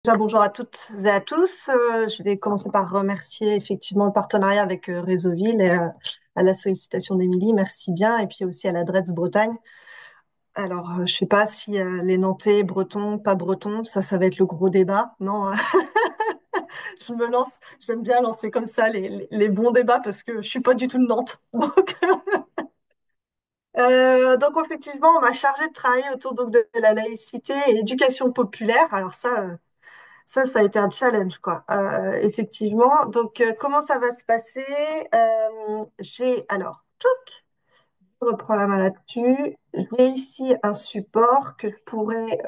Déjà, bonjour à toutes et à tous. Je vais commencer par remercier effectivement le partenariat avec Réseauville et à la sollicitation d'Émilie. Merci bien. Et puis aussi à la DRETS Bretagne. Alors, je sais pas si les Nantais, Bretons, pas Bretons, ça va être le gros débat. Non, hein. Je me lance. J'aime bien lancer comme ça les bons débats parce que je suis pas du tout de Nantes. Donc effectivement, on m'a chargé de travailler autour donc, de la laïcité et éducation populaire. Alors ça a été un challenge, quoi. Effectivement. Donc, comment ça va se passer? Je reprends la main là-dessus. J'ai ici un support que je pourrais.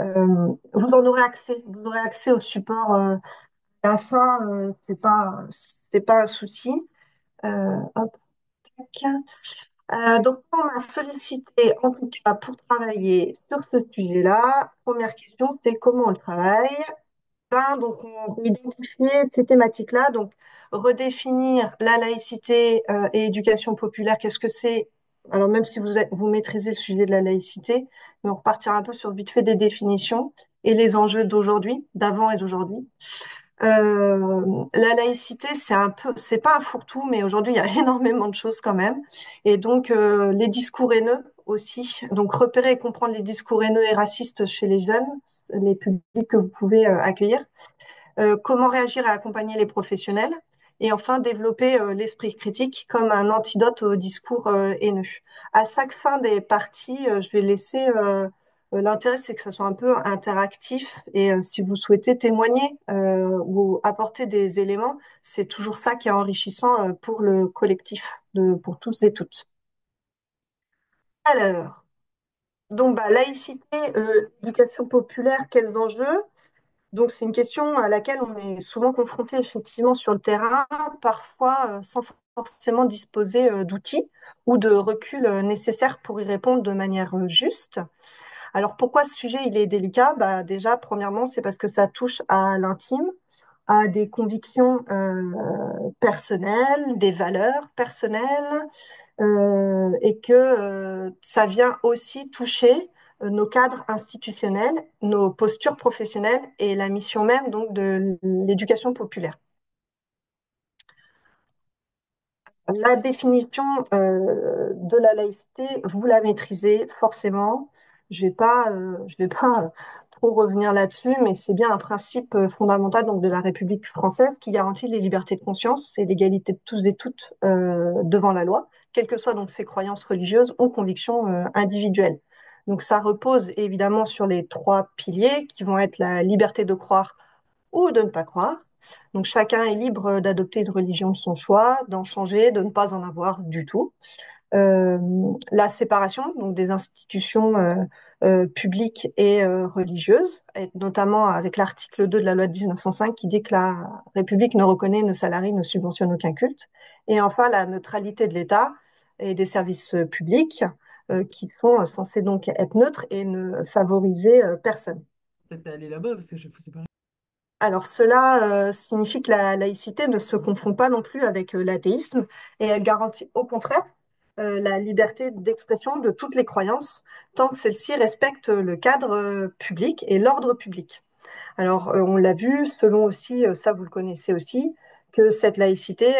Vous en aurez accès. Vous aurez accès au support à la fin. C'est pas un souci. Hop, tac. Donc, on m'a sollicité, en tout cas, pour travailler sur ce sujet-là. Première question, c'est comment on le travaille? Donc, on peut identifier ces thématiques-là. Donc, redéfinir la laïcité et éducation populaire, qu'est-ce que c'est? Alors, même si vous maîtrisez le sujet de la laïcité, mais on repartira un peu sur vite fait des définitions et les enjeux d'aujourd'hui, d'avant et d'aujourd'hui. La laïcité, c'est pas un fourre-tout, mais aujourd'hui, il y a énormément de choses quand même. Et donc, les discours haineux aussi. Donc, repérer et comprendre les discours haineux et racistes chez les jeunes, les publics que vous pouvez accueillir. Comment réagir et accompagner les professionnels, et enfin développer l'esprit critique comme un antidote au discours haineux. À chaque fin des parties, je vais laisser l'intérêt, c'est que ça soit un peu interactif et si vous souhaitez témoigner ou apporter des éléments, c'est toujours ça qui est enrichissant pour le collectif, pour tous et toutes. Alors, donc laïcité, éducation populaire, quels enjeux? Donc, c'est une question à laquelle on est souvent confronté effectivement sur le terrain, parfois sans forcément disposer d'outils ou de recul nécessaires pour y répondre de manière juste. Alors, pourquoi ce sujet il est délicat? Déjà, premièrement, c'est parce que ça touche à l'intime, à des convictions personnelles, des valeurs personnelles, et que ça vient aussi toucher nos cadres institutionnels, nos postures professionnelles et la mission même donc de l'éducation populaire. La définition de la laïcité, vous la maîtrisez forcément. Je vais pas trop revenir là-dessus, mais c'est bien un principe fondamental donc de la République française qui garantit les libertés de conscience et l'égalité de tous et toutes devant la loi, quelles que soient donc ses croyances religieuses ou convictions individuelles. Donc ça repose évidemment sur les trois piliers qui vont être la liberté de croire ou de ne pas croire. Donc chacun est libre d'adopter une religion de son choix, d'en changer, de ne pas en avoir du tout. Euh, la séparation donc des institutions publiques et religieuses, et notamment avec l'article 2 de la loi de 1905 qui dit que la République ne reconnaît, ne salarie, ne subventionne aucun culte. Et enfin la neutralité de l'État et des services publics qui sont censés donc être neutres et ne favoriser personne. Peut-être aller là-bas parce que je sais pas. Alors cela signifie que la laïcité ne se confond pas non plus avec l'athéisme et elle garantit au contraire la liberté d'expression de toutes les croyances tant que celles-ci respectent le cadre public et l'ordre public. Alors, on l'a vu, selon aussi, ça vous le connaissez aussi, que cette laïcité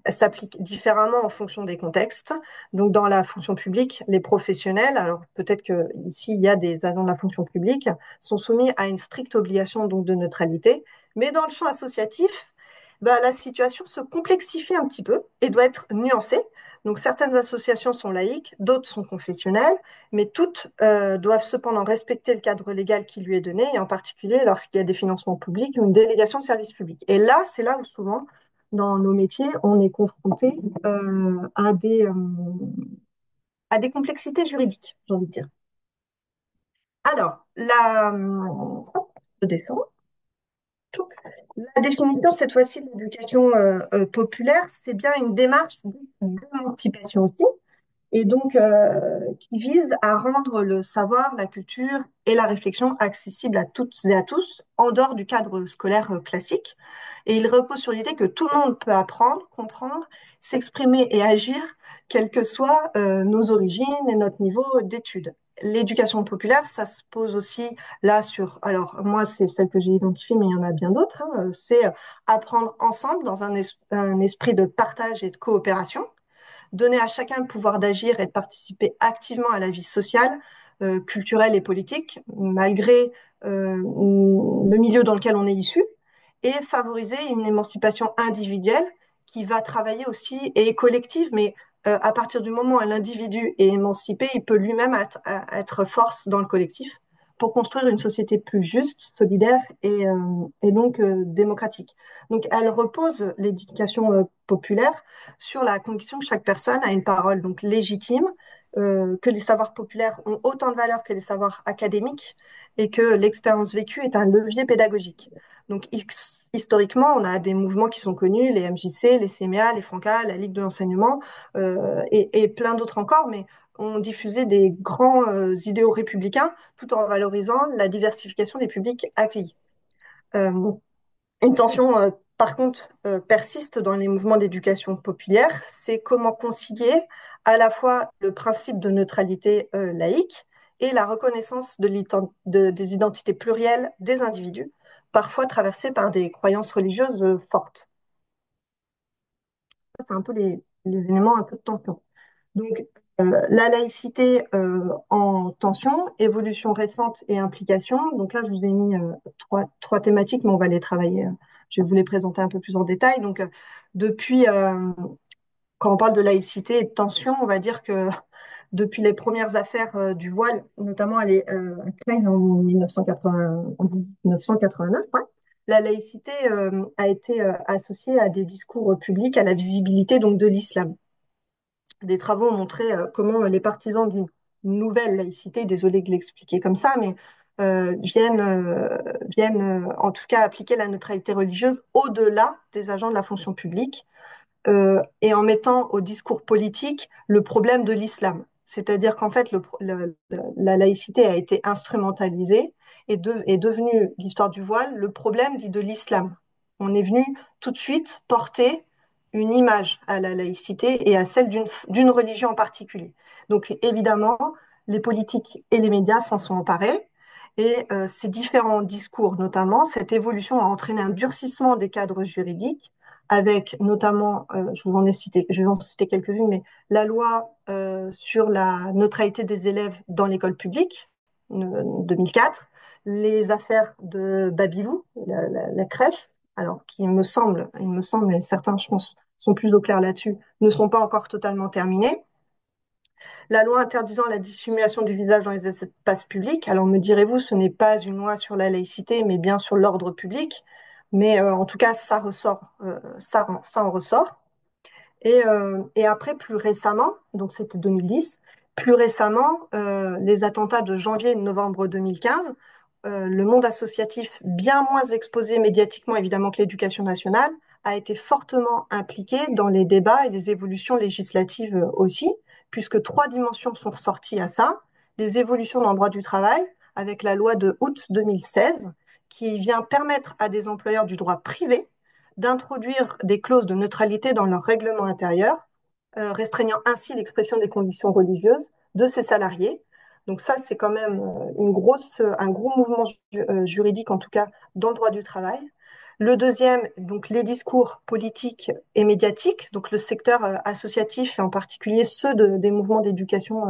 s'applique différemment en fonction des contextes. Donc, dans la fonction publique, les professionnels, alors peut-être que ici il y a des agents de la fonction publique, sont soumis à une stricte obligation donc de neutralité, mais dans le champ associatif, la situation se complexifie un petit peu et doit être nuancée. Donc, certaines associations sont laïques, d'autres sont confessionnelles, mais toutes doivent cependant respecter le cadre légal qui lui est donné, et en particulier lorsqu'il y a des financements publics ou une délégation de service public. Et là, c'est là où souvent, dans nos métiers, on est confronté à des complexités juridiques, j'ai envie de dire. Alors, hop, je descends. Tchouc. La définition, cette fois-ci, de l'éducation populaire, c'est bien une démarche d'émancipation aussi, et donc qui vise à rendre le savoir, la culture et la réflexion accessibles à toutes et à tous, en dehors du cadre scolaire classique. Et il repose sur l'idée que tout le monde peut apprendre, comprendre, s'exprimer et agir, quelles que soient nos origines et notre niveau d'études. l'éducation populaire, ça se pose aussi là sur, alors moi c'est celle que j'ai identifiée, mais il y en a bien d'autres, hein, c'est apprendre ensemble dans un esprit de partage et de coopération, donner à chacun le pouvoir d'agir et de participer activement à la vie sociale, culturelle et politique, malgré le milieu dans lequel on est issu, et favoriser une émancipation individuelle qui va travailler aussi et collective, mais à partir du moment où l'individu est émancipé, il peut lui-même être force dans le collectif pour construire une société plus juste, solidaire et donc démocratique. Donc elle repose l'éducation populaire sur la conviction que chaque personne a une parole donc légitime, que les savoirs populaires ont autant de valeur que les savoirs académiques et que l'expérience vécue est un levier pédagogique. Donc historiquement, on a des mouvements qui sont connus, les MJC, les CMA, les Franca, la Ligue de l'enseignement et plein d'autres encore, mais ont diffusé des grands idéaux républicains tout en valorisant la diversification des publics accueillis. Euh, une tension, par contre, persiste dans les mouvements d'éducation populaire, c'est comment concilier à la fois le principe de neutralité laïque et la reconnaissance des identités plurielles des individus, parfois traversées par des croyances religieuses fortes. Ça, c'est un peu les éléments un peu de tension. Donc, la laïcité en tension, évolution récente et implication. Donc là, je vous ai mis trois thématiques, mais on va les travailler. Je vais vous les présenter un peu plus en détail. Donc, depuis, quand on parle de laïcité et de tension, on va dire que depuis les premières affaires du voile, notamment à Creil en 1989, ouais, la laïcité a été associée à des discours publics, à la visibilité donc de l'islam. Des travaux ont montré comment les partisans d'une nouvelle laïcité, désolé de l'expliquer comme ça, mais viennent en tout cas appliquer la neutralité religieuse au-delà des agents de la fonction publique et en mettant au discours politique le problème de l'islam. C'est-à-dire qu'en fait, la laïcité a été instrumentalisée et est devenue l'histoire du voile le problème dit de l'islam. On est venu tout de suite porter une image à la laïcité et à celle d'une religion en particulier. Donc évidemment, les politiques et les médias s'en sont emparés. Et ces différents discours, notamment, cette évolution a entraîné un durcissement des cadres juridiques, avec notamment, je vais en citer quelques-unes, mais la loi sur la neutralité des élèves dans l'école publique, 2004, les affaires de Babylou, la crèche, alors qui il me semble, et certains, je pense, sont plus au clair là-dessus, ne sont pas encore totalement terminées. La loi interdisant la dissimulation du visage dans les espaces publics, alors me direz-vous, ce n'est pas une loi sur la laïcité, mais bien sur l'ordre public. Mais en tout cas, ça ressort, ça en ressort. Et après, plus récemment, donc c'était 2010, plus récemment, les attentats de janvier et de novembre 2015, le monde associatif, bien moins exposé médiatiquement évidemment que l'éducation nationale, a été fortement impliqué dans les débats et les évolutions législatives aussi, puisque trois dimensions sont ressorties à ça. Les évolutions dans le droit du travail, avec la loi de août 2016, qui vient permettre à des employeurs du droit privé d'introduire des clauses de neutralité dans leur règlement intérieur, restreignant ainsi l'expression des convictions religieuses de ses salariés. Donc ça, c'est quand même un gros mouvement juridique, en tout cas dans le droit du travail. Le deuxième, donc les discours politiques et médiatiques, donc le secteur associatif et en particulier ceux des mouvements d'éducation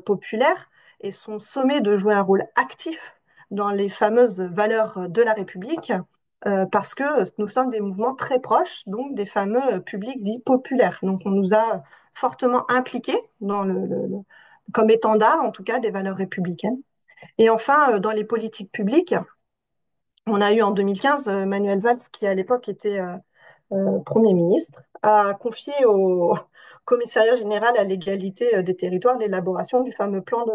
populaire, et sont sommés de jouer un rôle actif dans les fameuses valeurs de la République, parce que nous sommes des mouvements très proches, donc des fameux publics dits populaires. Donc on nous a fortement impliqués comme étendard, en tout cas, des valeurs républicaines. Et enfin, dans les politiques publiques, on a eu en 2015 Manuel Valls, qui à l'époque était Premier ministre, a confié au Commissariat général à l'égalité des territoires l'élaboration du fameux plan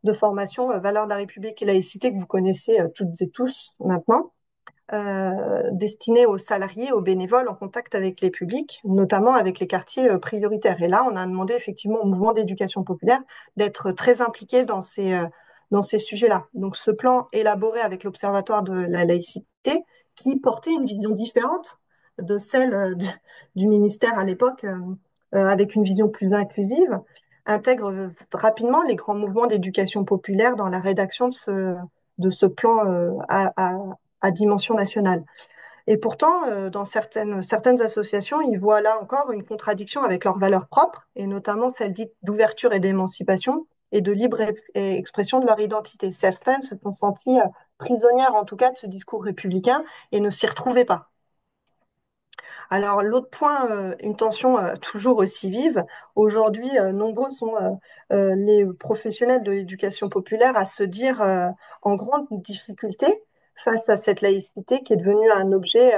de formation Valeurs de la République et laïcité que vous connaissez toutes et tous maintenant, destiné aux salariés, aux bénévoles en contact avec les publics, notamment avec les quartiers prioritaires. Et là, on a demandé effectivement au mouvement d'éducation populaire d'être très impliqué dans ces sujets-là. Donc ce plan élaboré avec l'Observatoire de la laïcité, qui portait une vision différente de celle du ministère à l'époque, avec une vision plus inclusive, intègre rapidement les grands mouvements d'éducation populaire dans la rédaction de ce plan à dimension nationale. Et pourtant, dans certaines associations, ils voient là encore une contradiction avec leurs valeurs propres, et notamment celle dite d'ouverture et d'émancipation et de libre expression de leur identité. Certaines se sont senties prisonnières, en tout cas, de ce discours républicain et ne s'y retrouvaient pas. Alors, l'autre point, une tension toujours aussi vive, aujourd'hui, nombreux sont les professionnels de l'éducation populaire à se dire en grande difficulté face à cette laïcité qui est devenue un objet,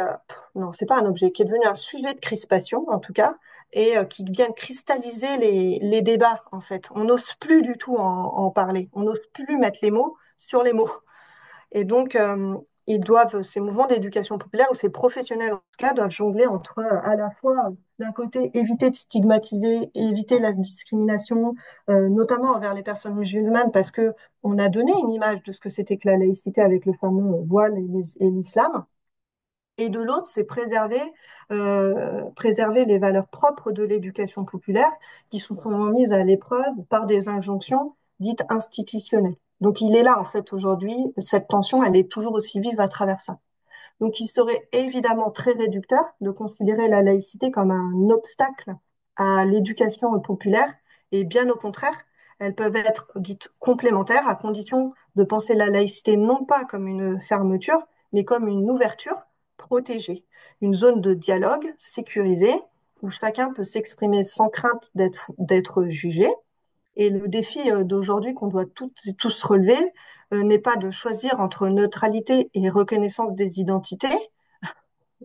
non, c'est pas un objet, qui est devenu un sujet de crispation, en tout cas, et qui vient cristalliser les débats, en fait. On n'ose plus du tout en parler, on n'ose plus mettre les mots sur les mots. Et donc, ces mouvements d'éducation populaire ou ces professionnels en tout cas doivent jongler entre à la fois, d'un côté, éviter de stigmatiser, éviter la discrimination, notamment envers les personnes musulmanes, parce que on a donné une image de ce que c'était que la laïcité avec le fameux voile et l'islam. Et de l'autre, c'est préserver les valeurs propres de l'éducation populaire qui se sont mises à l'épreuve par des injonctions dites institutionnelles. Donc il est là, en fait, aujourd'hui, cette tension, elle est toujours aussi vive à travers ça. Donc, il serait évidemment très réducteur de considérer la laïcité comme un obstacle à l'éducation populaire, et bien au contraire, elles peuvent être dites complémentaires à condition de penser la laïcité non pas comme une fermeture, mais comme une ouverture protégée, une zone de dialogue sécurisée où chacun peut s'exprimer sans crainte d'être jugé. Et le défi d'aujourd'hui qu'on doit toutes et tous relever n'est pas de choisir entre neutralité et reconnaissance des identités,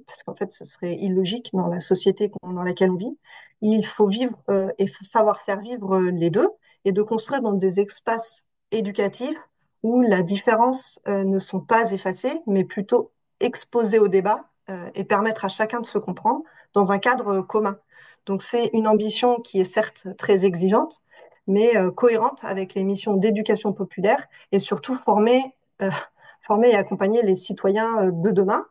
parce qu'en fait, ce serait illogique dans la société dans laquelle on vit. Il faut vivre et faut savoir faire vivre les deux et de construire dans des espaces éducatifs où la différence ne sont pas effacées, mais plutôt exposées au débat et permettre à chacun de se comprendre dans un cadre commun. Donc, c'est une ambition qui est certes très exigeante, mais cohérente avec les missions d'éducation populaire et surtout euh, former et accompagner les citoyens de demain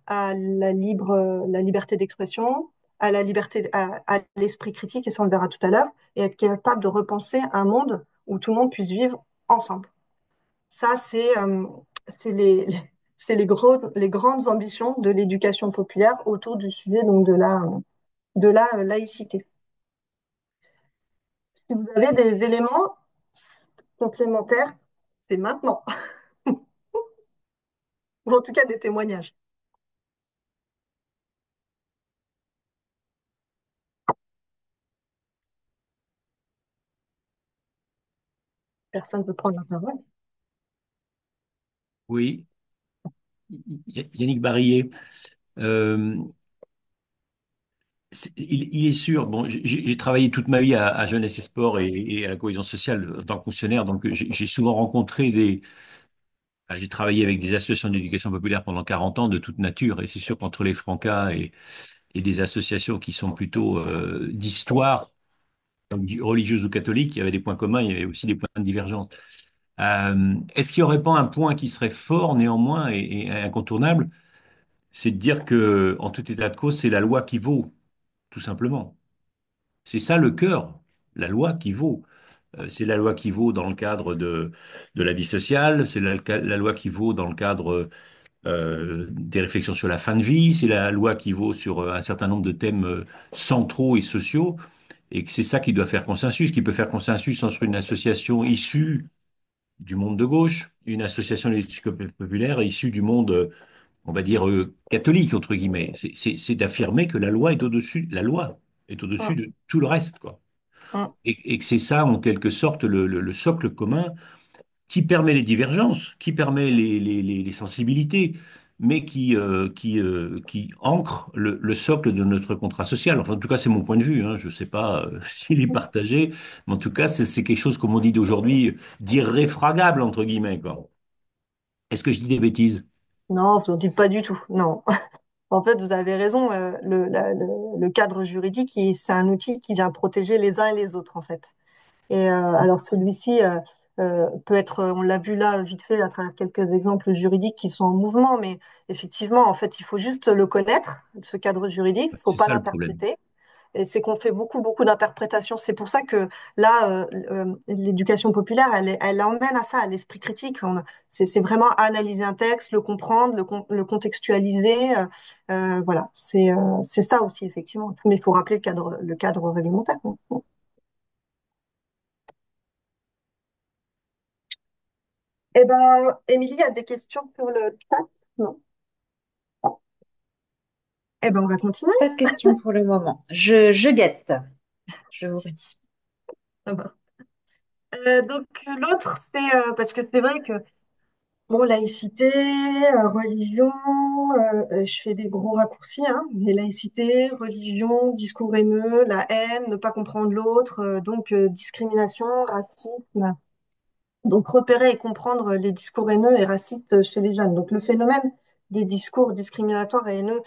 à la liberté d'expression, à la liberté, à l'esprit critique, et ça on le verra tout à l'heure, et être capable de repenser un monde où tout le monde puisse vivre ensemble. Ça, c'est les grandes ambitions de l'éducation populaire autour du sujet donc de la laïcité. Si vous avez des éléments complémentaires, c'est maintenant, ou en tout cas des témoignages. Personne ne peut prendre la parole. Oui, Yannick Barillet. Euh, il est sûr, bon, j'ai travaillé toute ma vie à Jeunesse et Sport et à la cohésion sociale en tant que fonctionnaire, donc j'ai souvent rencontré j'ai travaillé avec des associations d'éducation populaire pendant 40 ans de toute nature, et c'est sûr qu'entre les Francas et des associations qui sont plutôt d'histoire, comme religieuses ou catholiques, il y avait des points communs, il y avait aussi des points de divergence. Est-ce qu'il n'y aurait pas un point qui serait fort néanmoins et incontournable, c'est de dire que, en tout état de cause, c'est la loi qui vaut, tout simplement. C'est ça le cœur, la loi qui vaut. C'est la loi qui vaut dans le cadre de la vie sociale, c'est la loi qui vaut dans le cadre des réflexions sur la fin de vie, c'est la loi qui vaut sur un certain nombre de thèmes centraux et sociaux, et que c'est ça qui doit faire consensus, qui peut faire consensus entre une association issue du monde de gauche, une association d'éducation populaire issue du monde on va dire, catholique, entre guillemets. C'est d'affirmer que la loi est au-dessus, la loi est au-dessus Hum, de tout le reste, quoi. hum, Et que c'est ça, en quelque sorte, le socle commun qui permet les divergences, qui permet les sensibilités, mais qui ancre le socle de notre contrat social. Enfin, en tout cas, c'est mon point de vue. Hein. Je ne sais pas s'il est partagé, mais en tout cas, c'est quelque chose, comme on dit d'aujourd'hui, d'irréfragable, entre guillemets, quoi. Est-ce que je dis des bêtises? Non, vous n'en dites pas du tout. Non. En fait, vous avez raison. Le cadre juridique, c'est un outil qui vient protéger les uns et les autres, en fait. Et alors, celui-ci peut être, on l'a vu là vite fait à travers quelques exemples juridiques qui sont en mouvement, mais effectivement, en fait, il faut juste le connaître, ce cadre juridique. Il faut C'est pas ça le problème. l'interpréter. Et c'est qu'on fait beaucoup, beaucoup d'interprétations. C'est pour ça que là, l'éducation populaire, elle emmène à ça, à l'esprit critique. C'est vraiment analyser un texte, le comprendre, le contextualiser. Voilà, c'est ça aussi, effectivement. Mais il faut rappeler le cadre réglementaire. Eh ben, Émilie, il y a des questions sur le chat? Non. Eh ben, on va continuer. Pas de questions pour le moment. Je guette, je vous redis. Ah ben. Donc, l'autre, c'est parce que c'est vrai que bon, laïcité, religion, je fais des gros raccourcis, hein, mais laïcité, religion, discours haineux, la haine, ne pas comprendre l'autre, donc discrimination, racisme. Donc repérer et comprendre les discours haineux et racistes chez les jeunes. Donc le phénomène des discours discriminatoires et haineux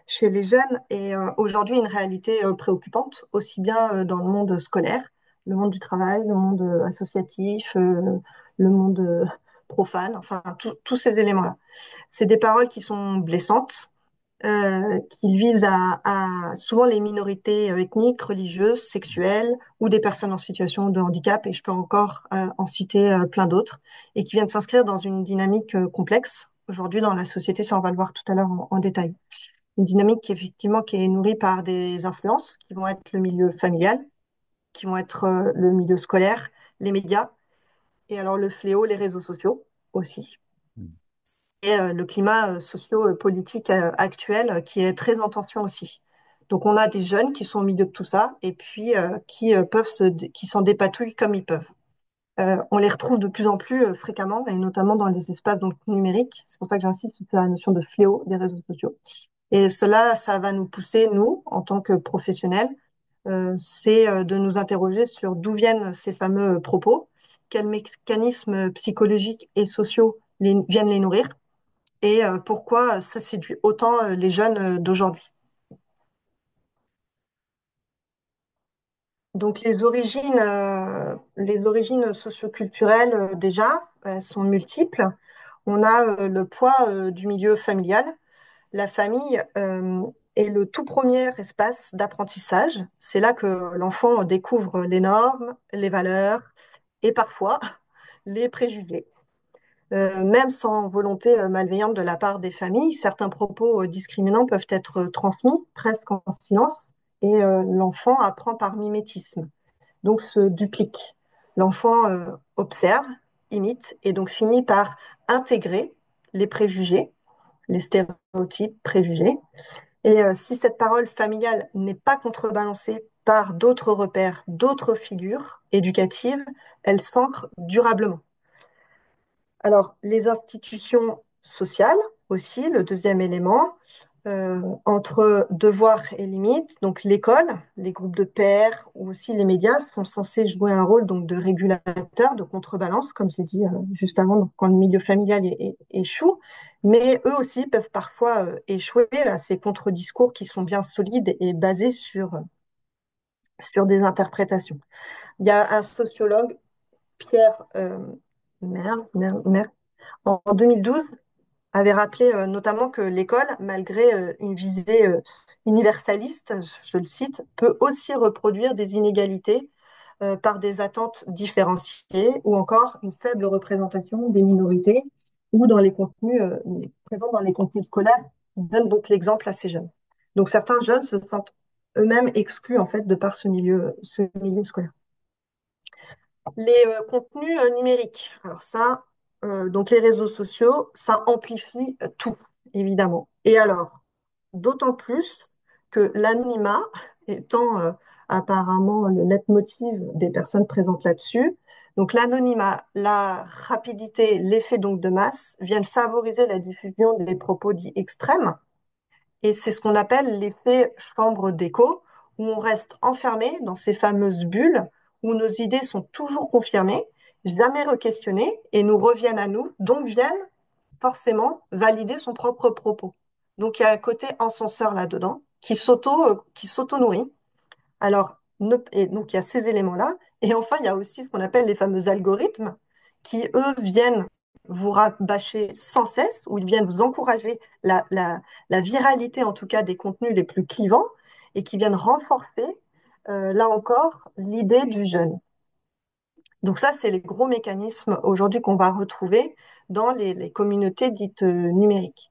chez les jeunes est aujourd'hui une réalité préoccupante, aussi bien dans le monde scolaire, le monde du travail, le monde associatif, le monde profane, enfin tous ces éléments-là. C'est des paroles qui sont blessantes, qui visent souvent les minorités ethniques, religieuses, sexuelles ou des personnes en situation de handicap, et je peux encore en citer plein d'autres, et qui viennent s'inscrire dans une dynamique complexe aujourd'hui dans la société, ça on va le voir tout à l'heure en détail. Une dynamique qui, effectivement qui est nourrie par des influences qui vont être le milieu familial, qui vont être le milieu scolaire, les médias, et alors le fléau, les réseaux sociaux aussi et le climat socio-politique actuel qui est très en tension aussi. Donc on a des jeunes qui sont au milieu de tout ça et puis qui s'en dépatouillent comme ils peuvent. On les retrouve de plus en plus fréquemment et notamment dans les espaces donc numériques. C'est pour ça que j'insiste sur la notion de fléau des réseaux sociaux. Et cela, ça va nous pousser, nous, en tant que professionnels, c'est de nous interroger sur d'où viennent ces fameux propos, quels mécanismes psychologiques et sociaux viennent les nourrir et pourquoi ça séduit autant les jeunes d'aujourd'hui. Donc les origines socioculturelles déjà sont multiples. On a le poids du milieu familial. La famille est le tout premier espace d'apprentissage. C'est là que l'enfant découvre les normes, les valeurs et parfois les préjugés. Même sans volonté malveillante de la part des familles, certains propos discriminants peuvent être transmis presque en silence et l'enfant apprend par mimétisme, donc se duplique. L'enfant observe, imite et donc finit par intégrer les préjugés, les stéréotypes préjugés. Et si cette parole familiale n'est pas contrebalancée par d'autres repères, d'autres figures éducatives, elle s'ancre durablement. Alors, les institutions sociales aussi, le deuxième élément, entre devoirs et limites. Donc, l'école, les groupes de pairs ou aussi les médias sont censés jouer un rôle donc de régulateur, de contrebalance, comme j'ai dit juste avant, donc, quand le milieu familial échoue. Mais eux aussi peuvent parfois échouer à ces contre-discours qui sont bien solides et basés sur des interprétations. Il y a un sociologue, Pierre Mer, en 2012, avait rappelé notamment que l'école, malgré une visée universaliste, je le cite, peut aussi reproduire des inégalités par des attentes différenciées ou encore une faible représentation des minorités ou dans les contenus présents dans les contenus scolaires qui donnent donc l'exemple à ces jeunes. Donc certains jeunes se sentent eux-mêmes exclus en fait de par ce milieu scolaire. Les contenus numériques. Alors ça, donc les réseaux sociaux, ça amplifie tout, évidemment. Et alors, d'autant plus que l'anonymat étant apparemment le leitmotiv des personnes présentes là-dessus, donc l'anonymat, la rapidité, l'effet donc de masse viennent favoriser la diffusion des propos dits extrêmes et c'est ce qu'on appelle l'effet chambre d'écho, où on reste enfermé dans ces fameuses bulles, où nos idées sont toujours confirmées, jamais re-questionnées, et nous reviennent à nous, donc viennent forcément valider son propre propos. Donc il y a un côté encenseur là-dedans, qui s'auto-nourrit. Alors, et donc il y a ces éléments-là. Et enfin, il y a aussi ce qu'on appelle les fameux algorithmes qui, eux, viennent vous rabâcher sans cesse, ou ils viennent vous encourager la viralité, en tout cas, des contenus les plus clivants. et qui viennent renforcer, là encore, l'idée du jeune. Donc ça, c'est les gros mécanismes aujourd'hui qu'on va retrouver dans les communautés dites numériques.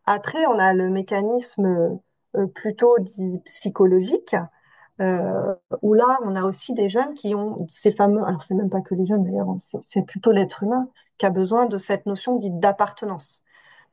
Après, on a le mécanisme plutôt dit psychologique, où là, on a aussi des jeunes qui ont ces fameux, alors c'est même pas que les jeunes d'ailleurs, hein, c'est plutôt l'être humain qui a besoin de cette notion dite d'appartenance.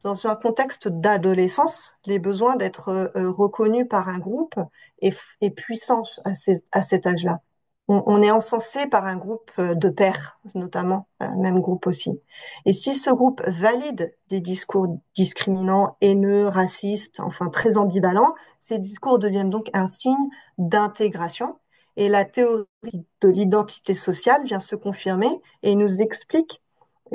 Dans un contexte d'adolescence, les besoins d'être reconnus par un groupe est puissant à cet âge-là. On est encensé par un groupe de pairs, notamment, même groupe aussi. Et si ce groupe valide des discours discriminants, haineux, racistes, enfin très ambivalents, ces discours deviennent donc un signe d'intégration. Et la théorie de l'identité sociale vient se confirmer et nous explique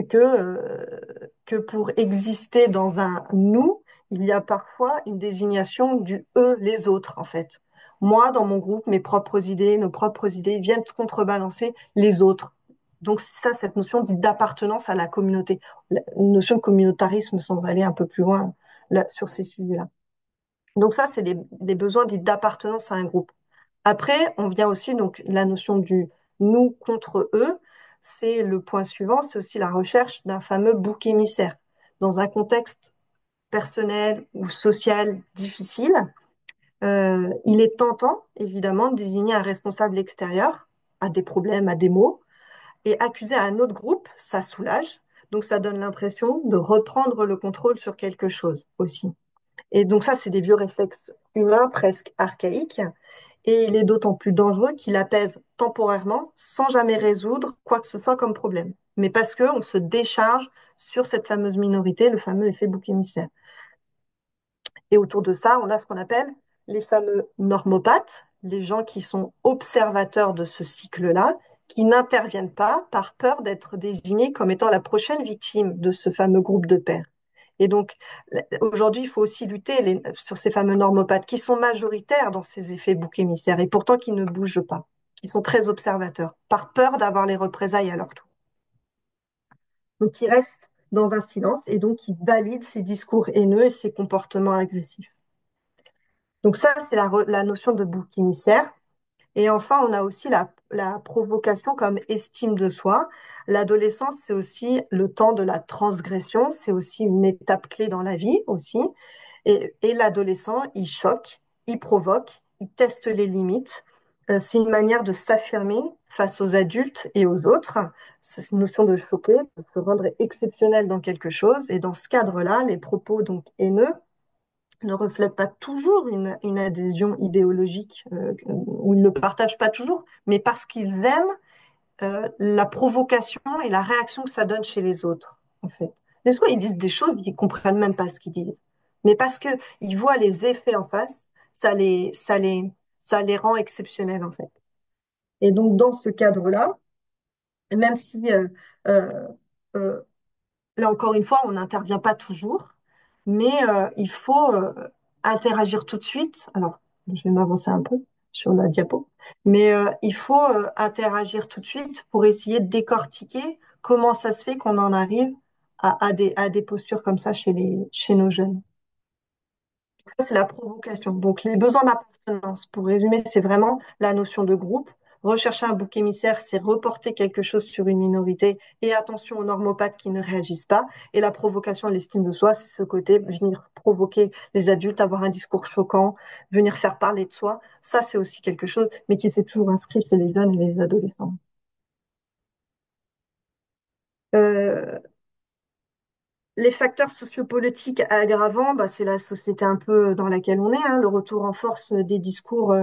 que pour exister dans un nous, il y a parfois une désignation du eux, les autres, en fait. Moi, dans mon groupe, mes propres idées, nos propres idées viennent contrebalancer les autres. Donc, c'est ça, cette notion d'appartenance à la communauté. La notion de communautarisme semble aller un peu plus loin là, sur ces sujets-là. Donc, ça, c'est les besoins dits d'appartenance à un groupe. Après, on vient aussi, donc, la notion du nous contre eux. C'est le point suivant, c'est aussi la recherche d'un fameux bouc émissaire. Dans un contexte personnel ou social difficile, il est tentant, évidemment, de désigner un responsable extérieur à des problèmes, à des maux, et accuser un autre groupe, ça soulage. Donc, ça donne l'impression de reprendre le contrôle sur quelque chose aussi. Et donc, ça, c'est des vieux réflexes humains presque archaïques. Et il est d'autant plus dangereux qu'il apaise temporairement sans jamais résoudre quoi que ce soit comme problème. Mais parce qu'on se décharge sur cette fameuse minorité, le fameux effet bouc émissaire. Et autour de ça, on a ce qu'on appelle les fameux normopathes, les gens qui sont observateurs de ce cycle-là, qui n'interviennent pas par peur d'être désignés comme étant la prochaine victime de ce fameux groupe de pairs. Et donc, aujourd'hui, il faut aussi lutter sur ces fameux normopathes qui sont majoritaires dans ces effets bouc émissaires et pourtant qui ne bougent pas, qui sont très observateurs, par peur d'avoir les représailles à leur tour. Donc, ils restent dans un silence et donc ils valident ces discours haineux et ces comportements agressifs. Donc ça, c'est la notion de bouc émissaire. Et enfin, on a aussi la provocation comme estime de soi. L'adolescence, c'est aussi le temps de la transgression, c'est aussi une étape clé dans la vie aussi. Et l'adolescent, il choque, il provoque, il teste les limites. C'est une manière de s'affirmer face aux adultes et aux autres. C'est une notion de choquer, de se rendre exceptionnel dans quelque chose. Et dans ce cadre-là, les propos donc haineux ne reflètent pas toujours une adhésion idéologique, ou ils ne le partagent pas toujours, mais parce qu'ils aiment la provocation et la réaction que ça donne chez les autres, en fait. Des fois, ils disent des choses, ils comprennent même pas ce qu'ils disent. Mais parce que ils voient les effets en face, ça les rend exceptionnels, en fait. Et donc, dans ce cadre-là, même si euh, euh, là, encore une fois, on n'intervient pas toujours, mais il faut interagir tout de suite. Alors, je vais m'avancer un peu sur la diapo, mais il faut interagir tout de suite pour essayer de décortiquer comment ça se fait qu'on en arrive à des postures comme ça chez nos jeunes. Ça, c'est la provocation. Donc, les besoins d'appartenance, pour résumer, c'est vraiment la notion de groupe. Rechercher un bouc émissaire, c'est reporter quelque chose sur une minorité et attention aux normopathes qui ne réagissent pas. Et la provocation, l'estime de soi, c'est ce côté, venir provoquer les adultes, avoir un discours choquant, venir faire parler de soi. Ça, c'est aussi quelque chose, mais qui s'est toujours inscrit chez les jeunes et les adolescents. Euh, Les facteurs sociopolitiques aggravants, bah, c'est la société un peu dans laquelle on est, hein, le retour en force des discours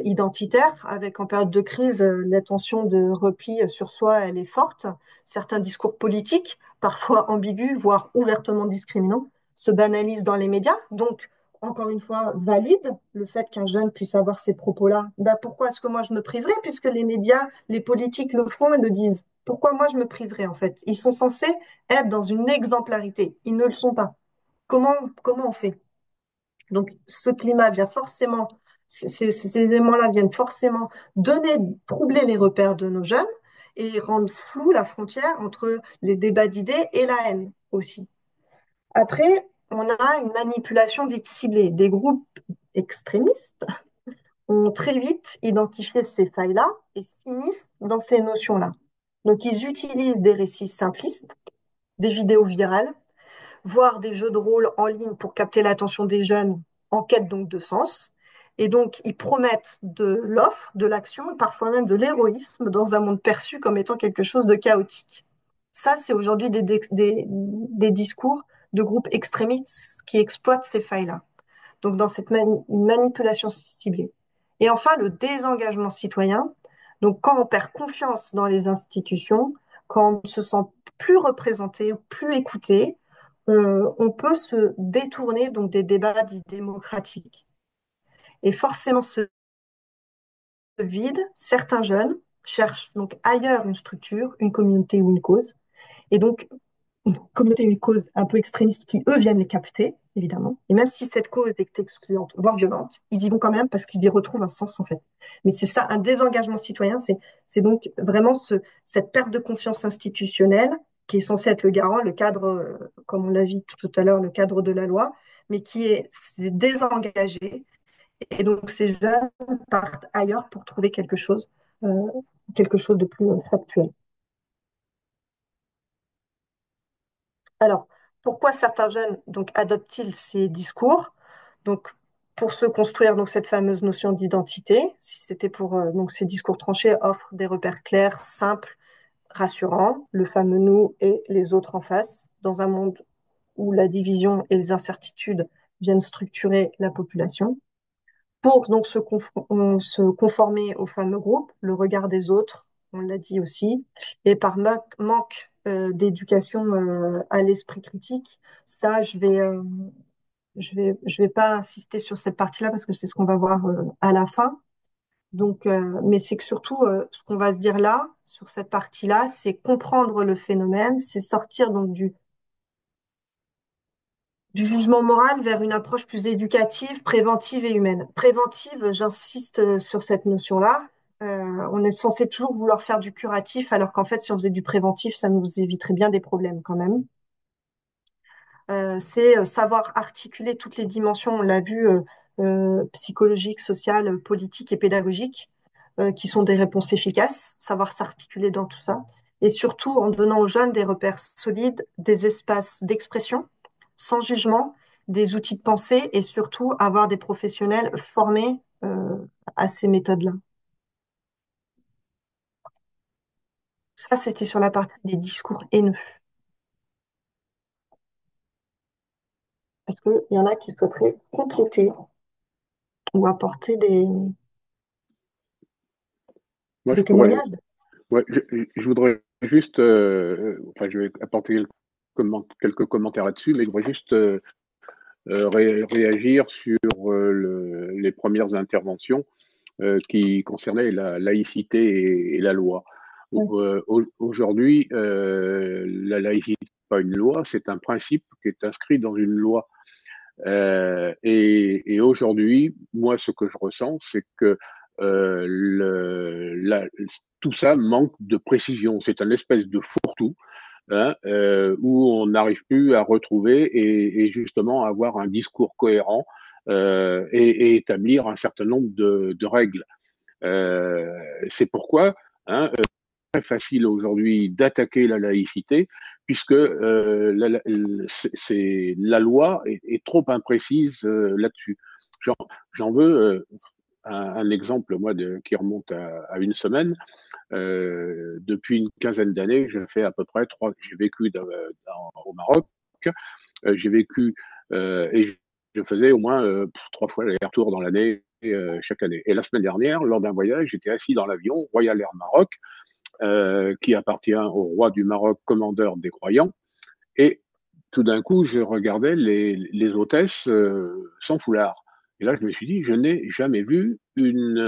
identitaires, avec en période de crise, l'attention de repli sur soi, elle est forte. Certains discours politiques, parfois ambigus, voire ouvertement discriminants, se banalisent dans les médias. Donc, encore une fois, valide le fait qu'un jeune puisse avoir ces propos-là. Bah, pourquoi est-ce que moi je me priverais puisque les médias, les politiques le font et le disent? Pourquoi moi je me priverais en fait? Ils sont censés être dans une exemplarité. Ils ne le sont pas. Comment on fait? Donc, ce climat vient forcément, ces éléments-là viennent forcément troubler les repères de nos jeunes et rendre floue la frontière entre les débats d'idées et la haine aussi. Après, on a une manipulation dite ciblée, des groupes extrémistes ont très vite identifié ces failles-là et s'immiscent dans ces notions-là. Donc, ils utilisent des récits simplistes, des vidéos virales, voire des jeux de rôle en ligne pour capter l'attention des jeunes en quête donc de sens. Et donc, ils promettent de l'offre, de l'action, et parfois même de l'héroïsme dans un monde perçu comme étant quelque chose de chaotique. Ça, c'est aujourd'hui des discours de groupes extrémistes qui exploitent ces failles-là. Donc, dans cette manipulation ciblée. Et enfin, le désengagement citoyen. Donc, quand on perd confiance dans les institutions, quand on ne se sent plus représenté, plus écouté, on peut se détourner donc des débats dits démocratiques. Et forcément, ce vide, certains jeunes cherchent donc ailleurs une structure, une communauté ou une cause. Et donc, une communauté, une cause un peu extrémiste qui, eux, viennent les capter, évidemment. Et même si cette cause est excluante, voire violente, ils y vont quand même parce qu'ils y retrouvent un sens, en fait. Mais c'est ça, un désengagement citoyen, c'est donc vraiment cette perte de confiance institutionnelle qui est censée être le garant, le cadre, comme on l'a vu tout à l'heure, le cadre de la loi, mais qui c'est désengagé. Et donc, ces jeunes partent ailleurs pour trouver euh, quelque chose de plus factuel. Alors, pourquoi certains jeunes donc adoptent-ils ces discours? Donc, pour se construire donc cette fameuse notion d'identité, si c'était pour donc ces discours tranchés offrent des repères clairs, simples, rassurants, le fameux nous et les autres en face, dans un monde où la division et les incertitudes viennent structurer la population. Pour donc se conformer au fameux groupe, le regard des autres, on l'a dit aussi, et par manque d'éducation à l'esprit critique, ça, je vais pas insister sur cette partie-là parce que c'est ce qu'on va voir à la fin. Donc, mais c'est que surtout, ce qu'on va se dire là, sur cette partie-là, c'est comprendre le phénomène, c'est sortir donc du jugement moral vers une approche plus éducative, préventive et humaine. Préventive, j'insiste sur cette notion-là. On est censé toujours vouloir faire du curatif, alors qu'en fait, si on faisait du préventif, ça nous éviterait bien des problèmes quand même. C'est savoir articuler toutes les dimensions, on l'a vu, psychologiques, sociales, politiques et pédagogiques, qui sont des réponses efficaces, savoir s'articuler dans tout ça. Et surtout en donnant aux jeunes des repères solides, des espaces d'expression, sans jugement, des outils de pensée et surtout avoir des professionnels formés à ces méthodes-là. Ça, c'était sur la partie des discours haineux. Est-ce qu'il y en a qui souhaiteraient compléter ou apporter Moi, je des pourrais, témoignages? ouais, je voudrais juste, enfin, je vais apporter quelques commentaires là-dessus, mais je voudrais juste réagir sur les premières interventions qui concernaient la laïcité et la loi. Oui. Aujourd'hui, la laïcité n'est pas une loi, c'est un principe qui est inscrit dans une loi. Et aujourd'hui, moi, ce que je ressens, c'est que euh, le, la- tout ça manque de précision. C'est un espèce de fourre-tout, hein, où on n'arrive plus à retrouver et justement avoir un discours cohérent et établir un certain nombre de règles. C'est pourquoi, hein, très facile aujourd'hui d'attaquer la laïcité, puisque la loi est trop imprécise là-dessus. J'en j'en veux un exemple, moi, qui remonte à une semaine. Depuis une quinzaine d'années, j'ai vécu au Maroc, j'ai vécu et je faisais au moins 3 fois l'aller-retour dans l'année, chaque année. Et la semaine dernière, lors d'un voyage, j'étais assis dans l'avion Royal Air Maroc, qui appartient au roi du Maroc, commandeur des croyants. Et tout d'un coup, je regardais les hôtesses sans foulard. Et là, je me suis dit, je n'ai jamais vu une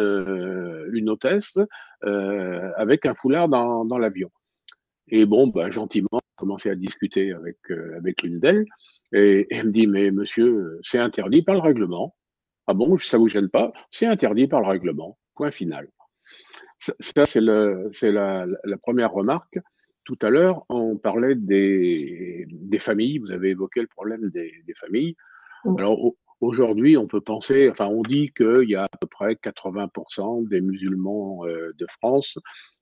hôtesse avec un foulard dans l'avion. Et bon, bah, gentiment, j'ai commencé à discuter avec l'une d'elles. Et elle me dit, mais monsieur, c'est interdit par le règlement. Ah bon, ça vous gêne pas? C'est interdit par le règlement. Point final. Ça, c'est la première remarque. Tout à l'heure, on parlait des familles. Vous avez évoqué le problème des familles. Mm. Alors, aujourd'hui, on peut penser, enfin, on dit qu'il y a à peu près 80% des musulmans de France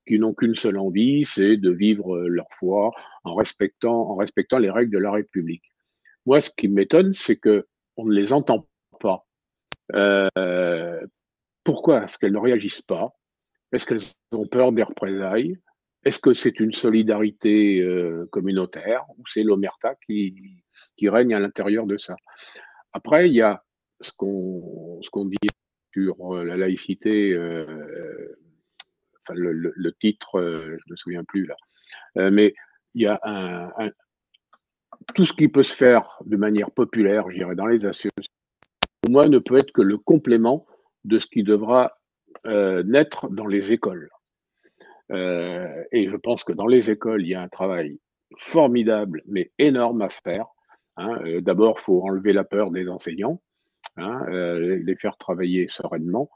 qui n'ont qu'une seule envie, c'est de vivre leur foi en respectant les règles de la République. Moi, ce qui m'étonne, c'est que on ne les entend pas. Euh, Pourquoi est-ce qu'elles ne réagissent pas? Est-ce qu'elles ont peur des représailles? Est-ce que c'est une solidarité communautaire ou c'est l'omerta qui règne à l'intérieur de ça? Après, il y a ce qu'on dit sur la laïcité, enfin le titre, je ne me souviens plus là, mais il y a tout ce qui peut se faire de manière populaire, je dirais, dans les associations, pour moi, ne peut être que le complément de ce qui devra naître dans les écoles. Et je pense que dans les écoles, il y a un travail formidable, mais énorme à faire. Hein. D'abord, il faut enlever la peur des enseignants, hein, les faire travailler sereinement.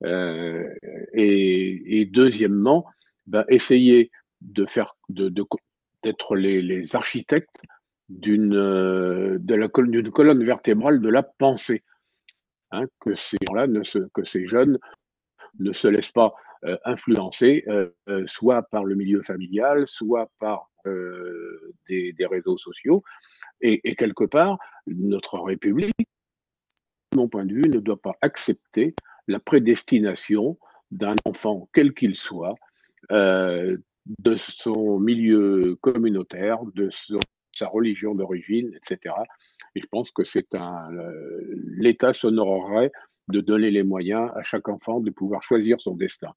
Euh, et deuxièmement, ben, essayer d'être les architectes d'une colonne vertébrale de la pensée, hein, que ces gens-là, que ces jeunes ne se laissent pas influencer, soit par le milieu familial, soit par des réseaux sociaux. Et quelque part, notre République, de mon point de vue, ne doit pas accepter la prédestination d'un enfant, quel qu'il soit, euh, de son milieu communautaire, sa religion d'origine, etc. Et je pense que l'État s'honorerait de donner les moyens à chaque enfant de pouvoir choisir son destin.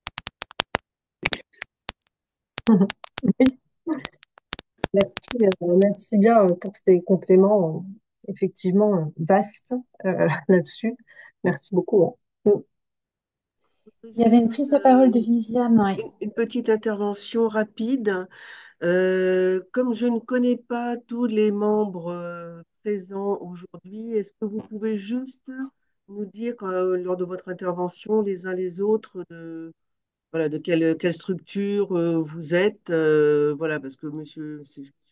Oui, merci bien pour ces compléments effectivement vastes là-dessus. Merci beaucoup. Ouais. Il y avait une prise de parole de Viviane, oui. Une petite intervention rapide. Comme je ne connais pas tous les membres présents aujourd'hui, est-ce que vous pouvez juste nous dire, lors de votre intervention, les uns les autres, voilà, de quelle structure vous êtes, voilà, parce que c'est Monsieur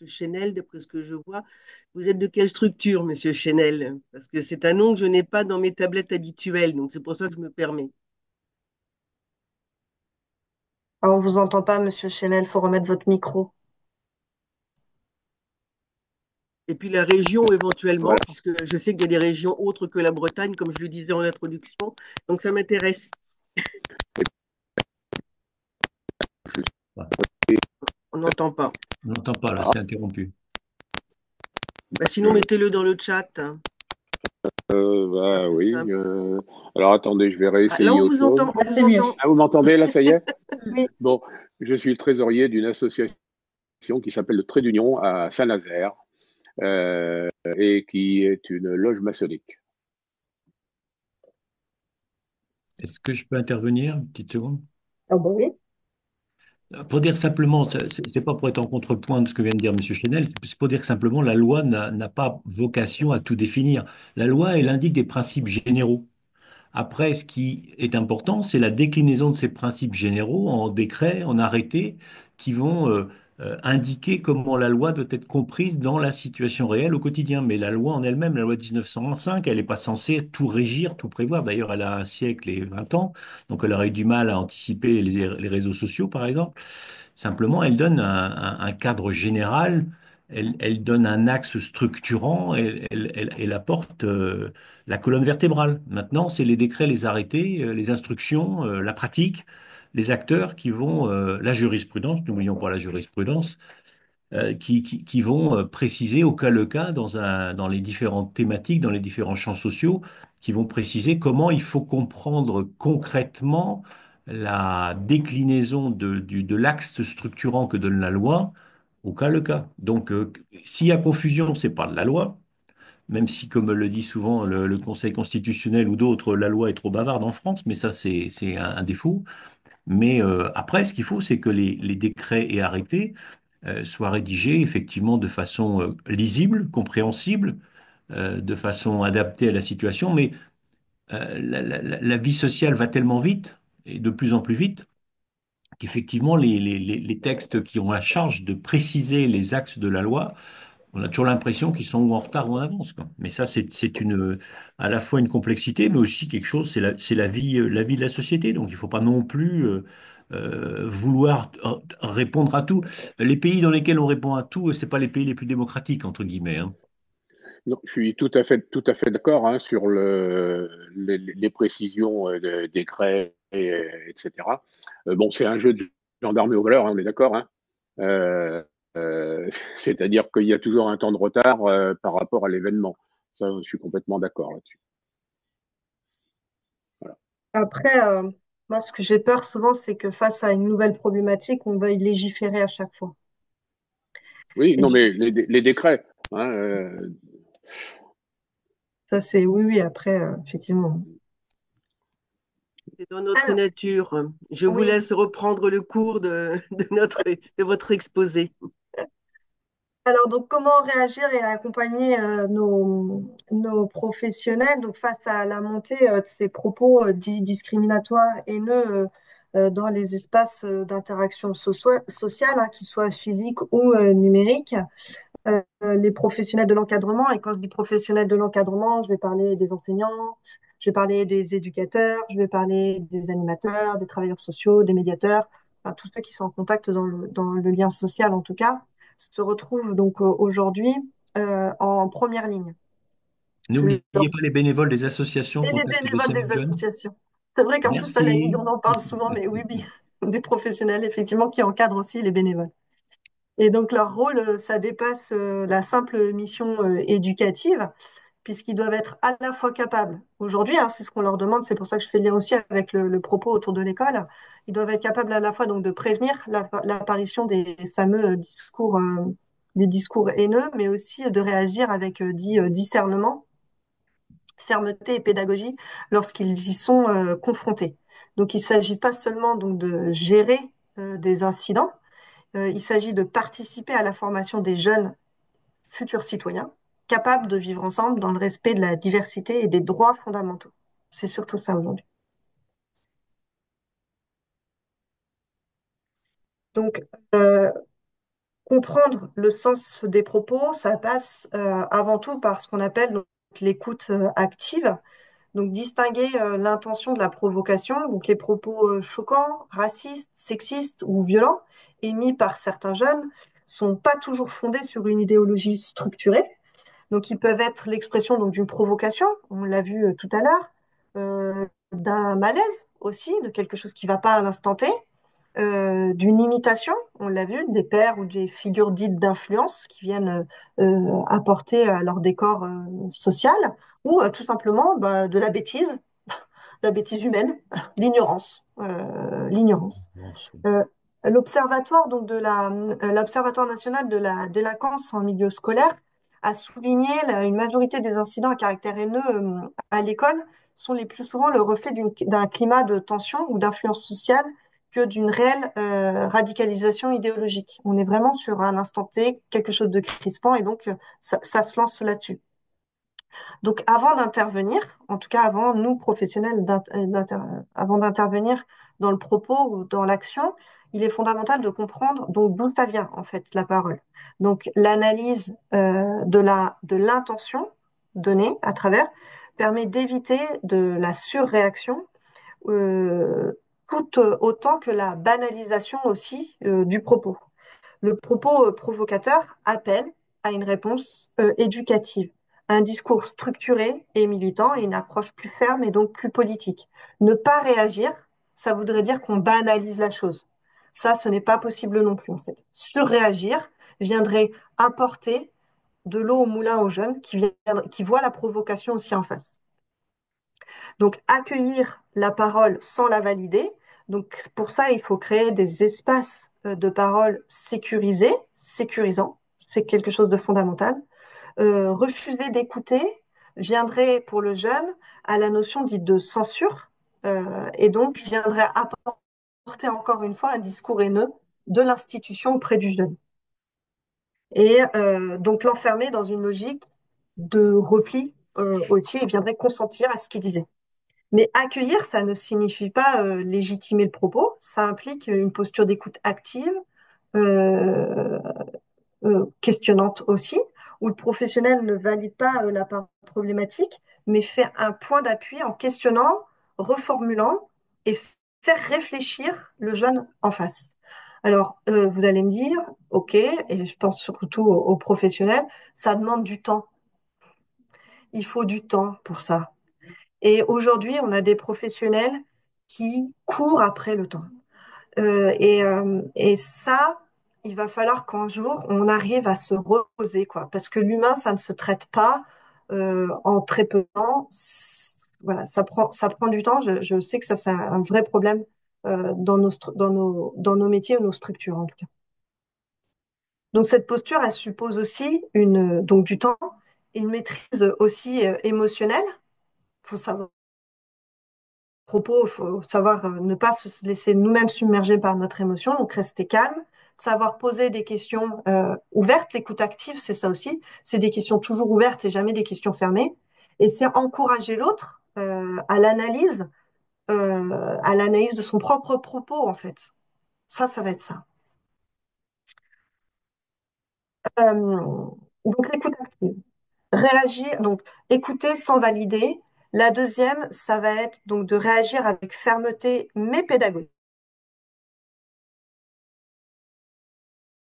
Chenel, d'après ce que je vois, vous êtes de quelle structure, Monsieur Chenel? Parce que c'est un nom que je n'ai pas dans mes tablettes habituelles, donc c'est pour ça que je me permets. Ah, on vous entend pas, Monsieur Chenel, faut remettre votre micro. Et puis la région éventuellement, Voilà. puisque je sais qu'il y a des régions autres que la Bretagne, comme je le disais en introduction, donc ça m'intéresse. On n'entend pas. On n'entend pas là, Ah, c'est interrompu. Bah, sinon, mettez-le dans le chat, hein. C'est bah plus oui. simple. Alors attendez, je vais Ah, là, réessayer on autre vous chose. entend, on Ah, vous c'est mieux. entend. Ah, vous m'entendez là, ça y est? Oui, Bon, je suis le trésorier d'une association qui s'appelle le Trait d'Union à Saint-Nazaire et qui est une loge maçonnique. Est-ce que je peux intervenir une petite seconde? ah bah oui. Pour dire simplement, c'est pas pour être en contrepoint de ce que vient de dire Monsieur Chenel, c'est pour dire que simplement la loi n'a pas vocation à tout définir. La loi, elle indique des principes généraux. Après, ce qui est important, c'est la déclinaison de ces principes généraux en décrets, en arrêtés, qui vont indiquer comment la loi doit être comprise dans la situation réelle au quotidien. Mais la loi en elle-même, la loi de 1905, elle n'est pas censée tout régir, tout prévoir. D'ailleurs, elle a un siècle et 20 ans, donc elle aurait eu du mal à anticiper les réseaux sociaux, par exemple. Simplement, elle donne un cadre général, elle donne un axe structurant, elle apporte la colonne vertébrale. Maintenant, c'est les décrets, les arrêtés, les instructions, la pratique, les acteurs qui vont, la jurisprudence, n'oublions pas la jurisprudence, qui vont préciser au cas le cas dans les différentes thématiques, dans les différents champs sociaux, qui vont préciser comment il faut comprendre concrètement la déclinaison de l'axe structurant que donne la loi au cas le cas. Donc, s'il y a confusion, c'est pas de la loi, même si, comme le dit souvent le Conseil constitutionnel ou d'autres, la loi est trop bavarde en France, mais ça, c'est un défaut. Mais après, ce qu'il faut, c'est que les décrets et arrêtés soient rédigés effectivement de façon lisible, compréhensible, de façon adaptée à la situation. Mais la vie sociale va tellement vite, et de plus en plus vite, qu'effectivement, les textes qui ont la charge de préciser les axes de la loi On a toujours l'impression qu'ils sont ou en retard ou en avance, quoi. Mais ça, c'est à la fois une complexité, mais aussi quelque chose, c'est la vie de la société. Donc, il ne faut pas non plus vouloir répondre à tout. Les pays dans lesquels on répond à tout, c'est pas les pays les plus démocratiques, entre guillemets, hein. Non, je suis tout à fait d'accord hein, sur les précisions des décrets, etc. Bon, c'est un jeu de gendarmerie au voleur, hein, on est d'accord. Hein. Euh, C'est-à-dire qu'il y a toujours un temps de retard par rapport à l'événement. Ça, je suis complètement d'accord là-dessus. Voilà. Après, moi, ce que j'ai peur souvent, c'est que face à une nouvelle problématique, on veuille légiférer à chaque fois. Oui, Et non, du coup, mais les décrets, hein, ça, c'est oui, oui, après, effectivement. C'est dans notre Alors, nature. Je vous oui. laisse reprendre le cours de votre exposé. Alors, donc, comment réagir et accompagner nos professionnels donc, face à la montée de ces propos dits discriminatoires, haineux dans les espaces d'interaction sociale, hein, qu'ils soient physiques ou numériques. Les professionnels de l'encadrement, et quand je dis professionnels de l'encadrement, je vais parler des enseignants, je vais parler des éducateurs, je vais parler des animateurs, des travailleurs sociaux, des médiateurs, enfin, tous ceux qui sont en contact dans le lien social en tout cas, se retrouvent donc aujourd'hui en première ligne. N'oubliez Le- pas les bénévoles des associations au Et les contact de bénévoles ces des jeunes. associations. C'est vrai qu'en plus, à la Ligue, Merci. on en parle souvent, mais oui, oui, des professionnels effectivement qui encadrent aussi les bénévoles. Et donc leur rôle, ça dépasse la simple mission éducative, puisqu'ils doivent être à la fois capables, aujourd'hui, hein, c'est ce qu'on leur demande, c'est pour ça que je fais le lien aussi avec le propos autour de l'école, ils doivent être capables à la fois donc de prévenir l'apparition des fameux des discours haineux, mais aussi de réagir avec dit discernement, fermeté et pédagogie lorsqu'ils y sont confrontés. Donc il ne s'agit pas seulement donc de gérer des incidents, il s'agit de participer à la formation des jeunes futurs citoyens capables de vivre ensemble dans le respect de la diversité et des droits fondamentaux. C'est surtout ça aujourd'hui. Donc, comprendre le sens des propos, ça passe avant tout par ce qu'on appelle donc, l'écoute active. Donc, distinguer l'intention de la provocation, donc les propos choquants, racistes, sexistes ou violents émis par certains jeunes sont pas toujours fondés sur une idéologie structurée. Donc, ils peuvent être l'expression donc d'une provocation, on l'a vu tout à l'heure, d'un malaise aussi, de quelque chose qui va pas à l'instant T, d'une imitation, on l'a vu, des pairs ou des figures dites d'influence qui viennent apporter à leur décor social, ou tout simplement bah, de la bêtise humaine, l'ignorance, l'ignorance. Euh, L'Observatoire donc l'Observatoire national de la délinquance en milieu scolaire a souligné une majorité des incidents à caractère haineux à l'école sont les plus souvent le reflet d'un climat de tension ou d'influence sociale que d'une réelle radicalisation idéologique. On est vraiment sur un instant T, quelque chose de crispant et donc ça se lance là-dessus. Donc, avant d'intervenir, en tout cas avant nous, professionnels, avant d'intervenir dans le propos ou dans l'action, il est fondamental de comprendre donc d'où ça vient en fait la parole. Donc, l'analyse de l'intention donnée à travers permet d'éviter de la surréaction euh, tout autant que la banalisation aussi du propos. Le propos provocateur appelle à une réponse éducative, un discours structuré et militant et une approche plus ferme et donc plus politique. Ne pas réagir, ça voudrait dire qu'on banalise la chose. Ça, ce n'est pas possible non plus en fait. Surréagir viendrait apporter de l'eau au moulin aux jeunes qui voient la provocation aussi en face. Donc, accueillir la parole sans la valider. Donc, pour ça, il faut créer des espaces de parole sécurisés, sécurisants. C'est quelque chose de fondamental. Refuser d'écouter viendrait pour le jeune à la notion dite de censure et donc viendrait apporter encore une fois un discours haineux de l'institution auprès du jeune. Et donc l'enfermer dans une logique de repli aussi et viendrait consentir à ce qu'il disait. Mais accueillir, ça ne signifie pas légitimer le propos, ça implique une posture d'écoute active, euh, questionnante aussi, où le professionnel ne valide pas la part problématique, mais fait un point d'appui en questionnant, reformulant et faire réfléchir le jeune en face. Alors, vous allez me dire, OK, et je pense surtout aux professionnels, ça demande du temps. Il faut du temps pour ça. Et aujourd'hui, on a des professionnels qui courent après le temps. Et ça, il va falloir qu'un jour, on arrive à se reposer, quoi. Parce que l'humain, ça ne se traite pas en très peu de temps. Voilà, ça prend du temps. Je sais que ça, c'est un vrai problème dans nos métiers ou nos structures, en tout cas. Donc, cette posture, elle suppose aussi donc du temps, une maîtrise aussi émotionnelle. Il faut savoir propos, il faut savoir ne pas se laisser nous-mêmes submerger par notre émotion, donc rester calme, savoir poser des questions ouvertes. L'écoute active, c'est ça aussi. C'est des questions toujours ouvertes et jamais des questions fermées. Et c'est encourager l'autre à l'analyse de son propre propos, en fait. Ça va être ça. Donc l'écoute active. Réagir, donc écouter sans valider. La deuxième, ça va être donc de réagir avec fermeté mais pédagogique.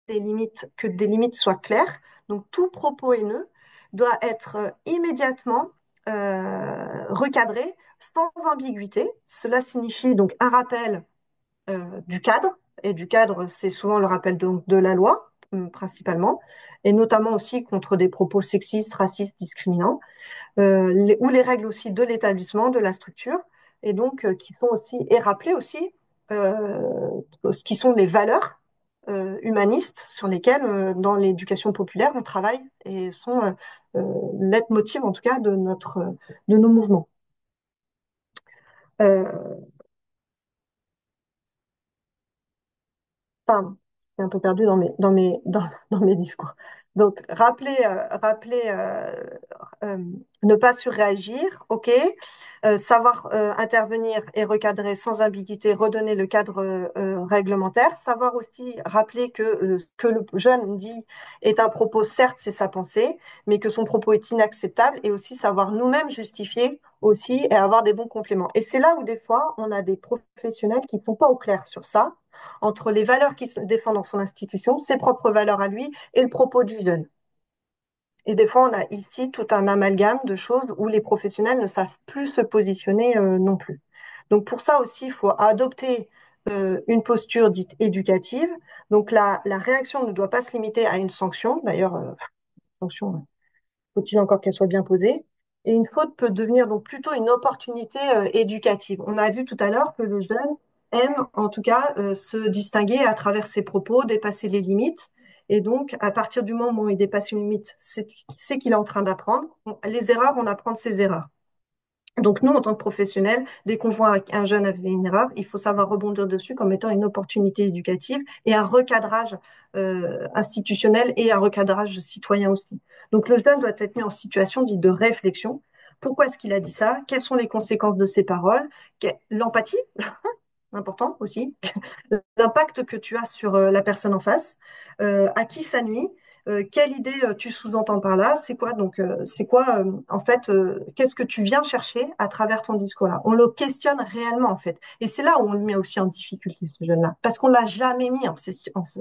Que des limites soient claires. Donc, tout propos haineux doit être immédiatement recadré sans ambiguïté. Cela signifie donc un rappel du cadre, et du cadre, c'est souvent le rappel de la loi, principalement, et notamment aussi contre des propos sexistes, racistes, discriminants ou les règles aussi de l'établissement, de la structure, et donc qui sont aussi, et rappeler aussi ce qui sont les valeurs humanistes sur lesquelles, dans l'éducation populaire, on travaille et sont leitmotiv, en tout cas, de nos mouvements. Euh, Pardon, je suis un peu perdue dans mes discours. Donc, ne pas surréagir, OK. Savoir intervenir et recadrer sans ambiguïté, redonner le cadre réglementaire. Savoir aussi rappeler que ce que le jeune dit est un propos, certes, c'est sa pensée, mais que son propos est inacceptable. Et aussi savoir nous-mêmes justifier aussi et avoir des bons compléments. Et c'est là où des fois, on a des professionnels qui ne sont pas au clair sur ça entre les valeurs qu'il défend dans son institution, ses propres valeurs à lui et le propos du jeune. Et des fois, on a ici tout un amalgame de choses où les professionnels ne savent plus se positionner non plus. Donc pour ça aussi, il faut adopter une posture dite éducative. Donc la réaction ne doit pas se limiter à une sanction. D'ailleurs, sanction, faut-il encore qu'elle soit bien posée? Et une faute peut devenir donc plutôt une opportunité éducative. On a vu tout à l'heure que le jeune aime en tout cas se distinguer à travers ses propos, dépasser les limites. Et donc, à partir du moment où il dépasse une limite, c'est qu'il est en train d'apprendre. Les erreurs, on apprend de ses erreurs. Donc nous, en tant que professionnels, dès qu'on voit un jeune avec une erreur, il faut savoir rebondir dessus comme étant une opportunité éducative et un recadrage institutionnel et un recadrage citoyen aussi. Donc le jeune doit être mis en situation dite de réflexion. Pourquoi est-ce qu'il a dit ça? Quelles sont les conséquences de ses paroles? L'empathie, important aussi, l'impact que tu as sur la personne en face, à qui ça nuit, quelle idée tu sous-entends par là, c'est quoi donc c'est quoi en fait qu'est-ce que tu viens chercher à travers ton discours là. On le questionne réellement en fait, et c'est là où on le met aussi en difficulté ce jeune-là, parce qu'on l'a jamais mis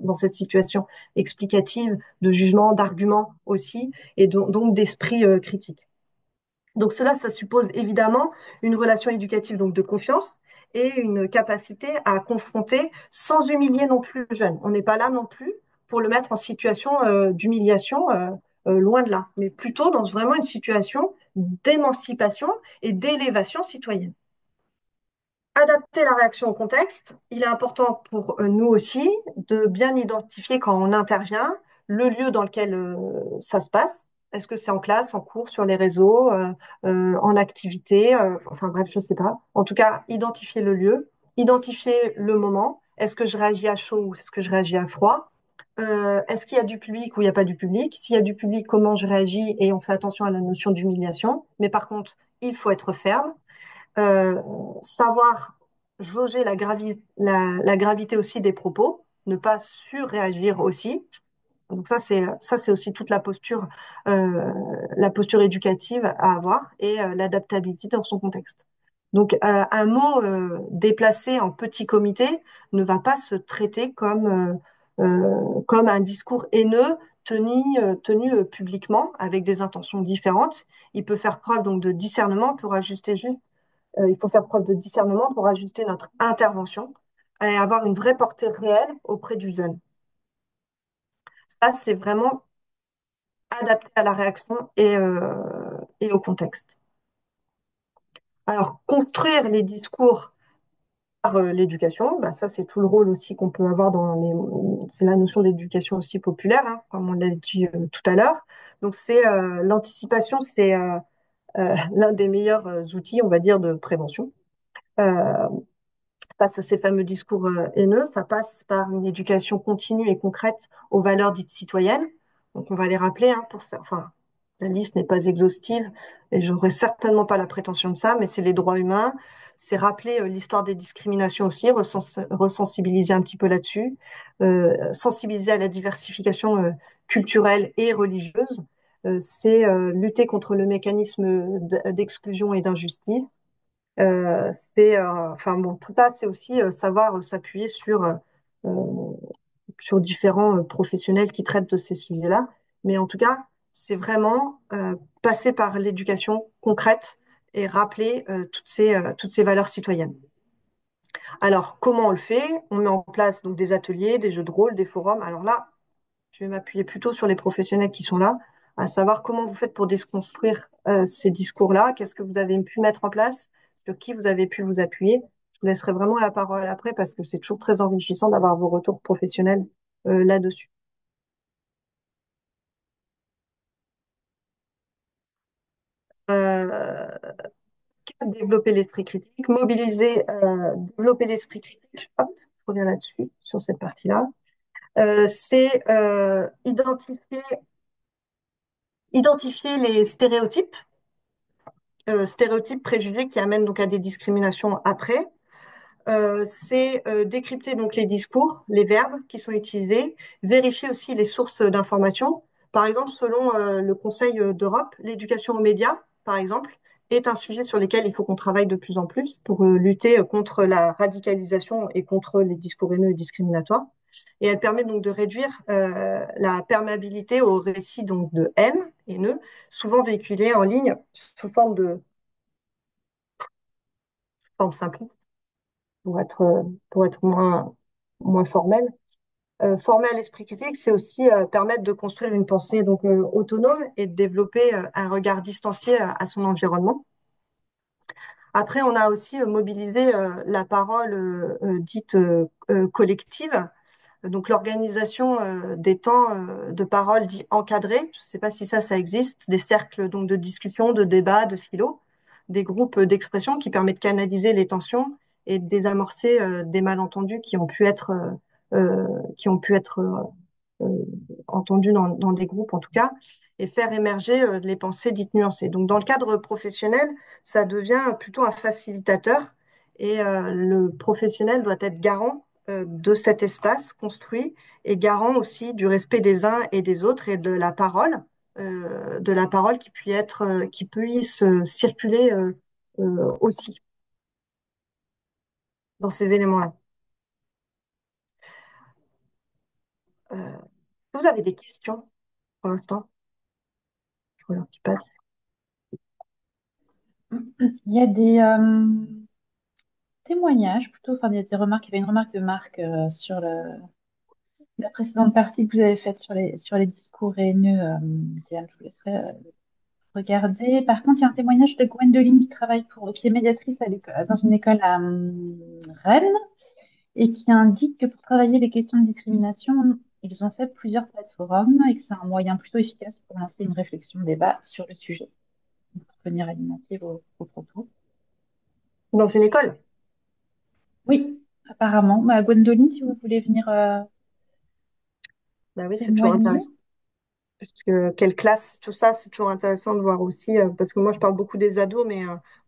dans cette situation explicative de jugement, d'argument aussi, et donc d'esprit critique. Donc cela, ça suppose évidemment une relation éducative donc de confiance et une capacité à confronter sans humilier non plus le jeune. On n'est pas là non plus pour le mettre en situation d'humiliation, loin de là, mais plutôt dans vraiment une situation d'émancipation et d'élévation citoyenne. Adapter la réaction au contexte, il est important pour nous aussi de bien identifier quand on intervient le lieu dans lequel ça se passe. Est-ce que c'est en classe, en cours, sur les réseaux, en activité, enfin bref, je sais pas. En tout cas, identifier le lieu, identifier le moment. Est-ce que je réagis à chaud ou est-ce que je réagis à froid? Est-ce qu'il y a du public ou il n'y a pas du public? S'il y a du public, comment je réagis? Et on fait attention à la notion d'humiliation. Mais par contre, il faut être ferme, euh, savoir jauger la gravité aussi des propos, ne pas surréagir aussi. Donc ça, c'est aussi toute la posture éducative à avoir et l'adaptabilité dans son contexte. Donc, un mot déplacé en petit comité ne va pas se traiter comme un discours haineux tenu publiquement avec des intentions différentes. Il peut faire preuve donc de discernement pour ajuster juste, il faut faire preuve de discernement pour ajuster notre intervention et avoir une vraie portée réelle auprès du jeune. Ça, c'est vraiment adapté à la réaction et au contexte. Alors, construire les discours par l'éducation, bah, ça, c'est tout le rôle aussi qu'on peut avoir c'est la notion d'éducation aussi populaire, hein, comme on l'a dit tout à l'heure. Donc, c'est l'anticipation, c'est l'un des meilleurs outils, on va dire, de prévention. Euh, Face à ces fameux discours haineux, ça passe par une éducation continue et concrète aux valeurs dites citoyennes. Donc, on va les rappeler, hein, pour ça. Enfin, la liste n'est pas exhaustive et j'aurais certainement pas la prétention de ça, mais c'est les droits humains, c'est rappeler l'histoire des discriminations aussi, resensibiliser un petit peu là-dessus, sensibiliser à la diversification culturelle et religieuse. C'est lutter contre le mécanisme d'exclusion et d'injustice. Enfin bon, tout ça, c'est aussi savoir s'appuyer euh, sur différents professionnels qui traitent de ces sujets-là. Mais en tout cas, c'est vraiment passer par l'éducation concrète et rappeler toutes ces valeurs citoyennes. Alors, comment on le fait? On met en place donc des ateliers, des jeux de rôle, des forums. Alors là, je vais m'appuyer plutôt sur les professionnels qui sont là, à savoir comment vous faites pour déconstruire ces discours-là, qu'est-ce que vous avez pu mettre en place, sur qui vous avez pu vous appuyer. Je vous laisserai vraiment la parole après parce que c'est toujours très enrichissant d'avoir vos retours professionnels là-dessus. Euh, Développer l'esprit critique, développer l'esprit critique. Hop, je reviens là-dessus, sur cette partie-là. C'est identifier les stéréotypes préjugés qui amènent donc à des discriminations après. C'est décrypter donc les discours, les verbes qui sont utilisés, vérifier aussi les sources d'informations. Par exemple, selon le Conseil d'Europe, l'éducation aux médias, par exemple, est un sujet sur lequel il faut qu'on travaille de plus en plus pour lutter contre la radicalisation et contre les discours haineux et discriminatoires. Et elle permet donc de réduire la perméabilité aux récits donc de haine, haineux, souvent véhiculés en ligne sous forme simple pour être moins formel. Former à l'esprit critique, c'est aussi permettre de construire une pensée donc autonome et de développer un regard distancié à son environnement. Après, on a aussi mobilisé la parole dite collective, donc l'organisation des temps de parole dits encadrés. Je ne sais pas si ça existe, des cercles donc de discussion, de débat, de philo, des groupes d'expression qui permettent de canaliser les tensions et de désamorcer des malentendus qui ont pu être euh, entendus dans des groupes en tout cas, et faire émerger les pensées dites nuancées. Donc dans le cadre professionnel, ça devient plutôt un facilitateur et le professionnel doit être garant de cet espace construit et garant aussi du respect des uns et des autres et de la parole qui puisse circuler aussi dans ces éléments-là. Euh, Vous avez des questions pour l'instant? Je regarde qui passe. Il y a des témoignages, plutôt, enfin, il y a des remarques. Il y avait une remarque de Marc sur la précédente partie que vous avez faite sur les discours haineux. Diane, je vous laisserai regarder. Par contre, il y a un témoignage de Gwendoline qui est médiatrice dans une école à Rennes et qui indique que pour travailler les questions de discrimination, ils ont fait plusieurs plateformes et que c'est un moyen plutôt efficace pour lancer une réflexion, débat sur le sujet, pour venir alimenter vos propos. Dans une école? Oui, apparemment. Bah, Gwendoline, si vous voulez venir Ben oui, c'est toujours témoigner. intéressant. Parce que quelle classe, tout ça, c'est toujours intéressant de voir aussi. Parce que moi, je parle beaucoup des ados, mais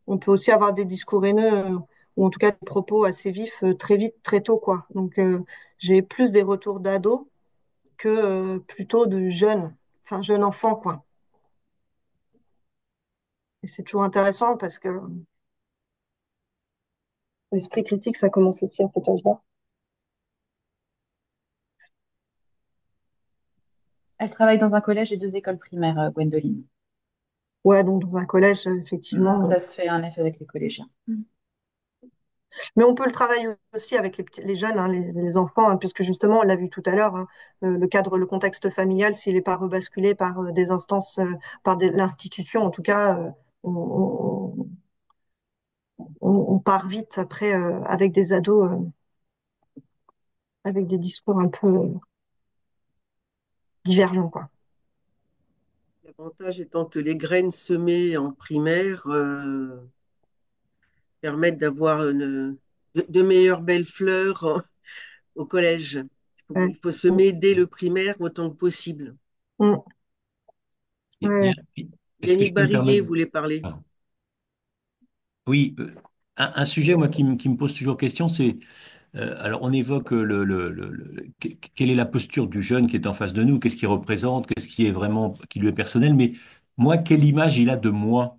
on peut aussi avoir des discours haineux ou en tout cas des propos assez vifs très vite, très tôt, quoi. Donc, j'ai plus des retours d'ados que plutôt de jeunes, enfin jeunes enfants, quoi. Et c'est toujours intéressant parce que l'esprit critique, ça commence aussi à cet âge-là. Elle travaille dans un collège et deux écoles primaires, Gwendoline. Ouais, donc dans un collège, effectivement. Ça se fait en effet avec les collégiens. Mais on peut le travailler aussi avec les jeunes, hein, les enfants, hein, puisque justement, on l'a vu tout à l'heure, hein, le cadre, le contexte familial, s'il n'est pas rebasculé par des instances, l'institution, en tout cas, on, on part vite après avec des ados, avec des discours un peu divergents, quoi. L'avantage étant que les graines semées en primaire permettent d'avoir de meilleures belles fleurs au collège. Ouais. Il faut semer dès le primaire autant que possible. Mm. Et- Ouais. et- Est-ce que je Yannick peux me Barillet permettre? voulait parler. Pardon. Oui, un sujet moi qui me pose toujours question, c'est alors on évoque quelle est la posture du jeune qui est en face de nous, qu'est-ce qu'il représente, qu'est-ce qui est vraiment qui lui est personnel, mais moi quelle image il a de moi?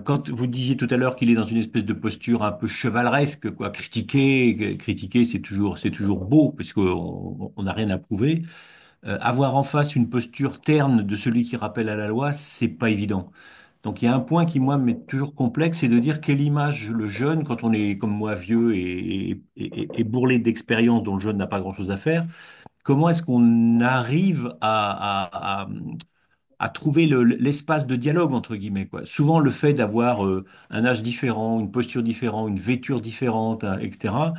Quand vous disiez tout à l'heure qu'il est dans une espèce de posture un peu chevaleresque, quoi, critiquer c'est toujours beau parce qu'on n'a rien à prouver. Avoir en face une posture terne de celui qui rappelle à la loi, c'est pas évident. Donc il y a un point qui, moi, m'est toujours complexe, c'est de dire quelle image le jeune, quand on est comme moi vieux et bourrelé d'expérience dont le jeune n'a pas grand-chose à faire, comment est-ce qu'on arrive à trouver l'espace de dialogue, entre guillemets, quoi. Souvent, le fait d'avoir un âge différent, une posture différente, une vêture différente, hein, etc.,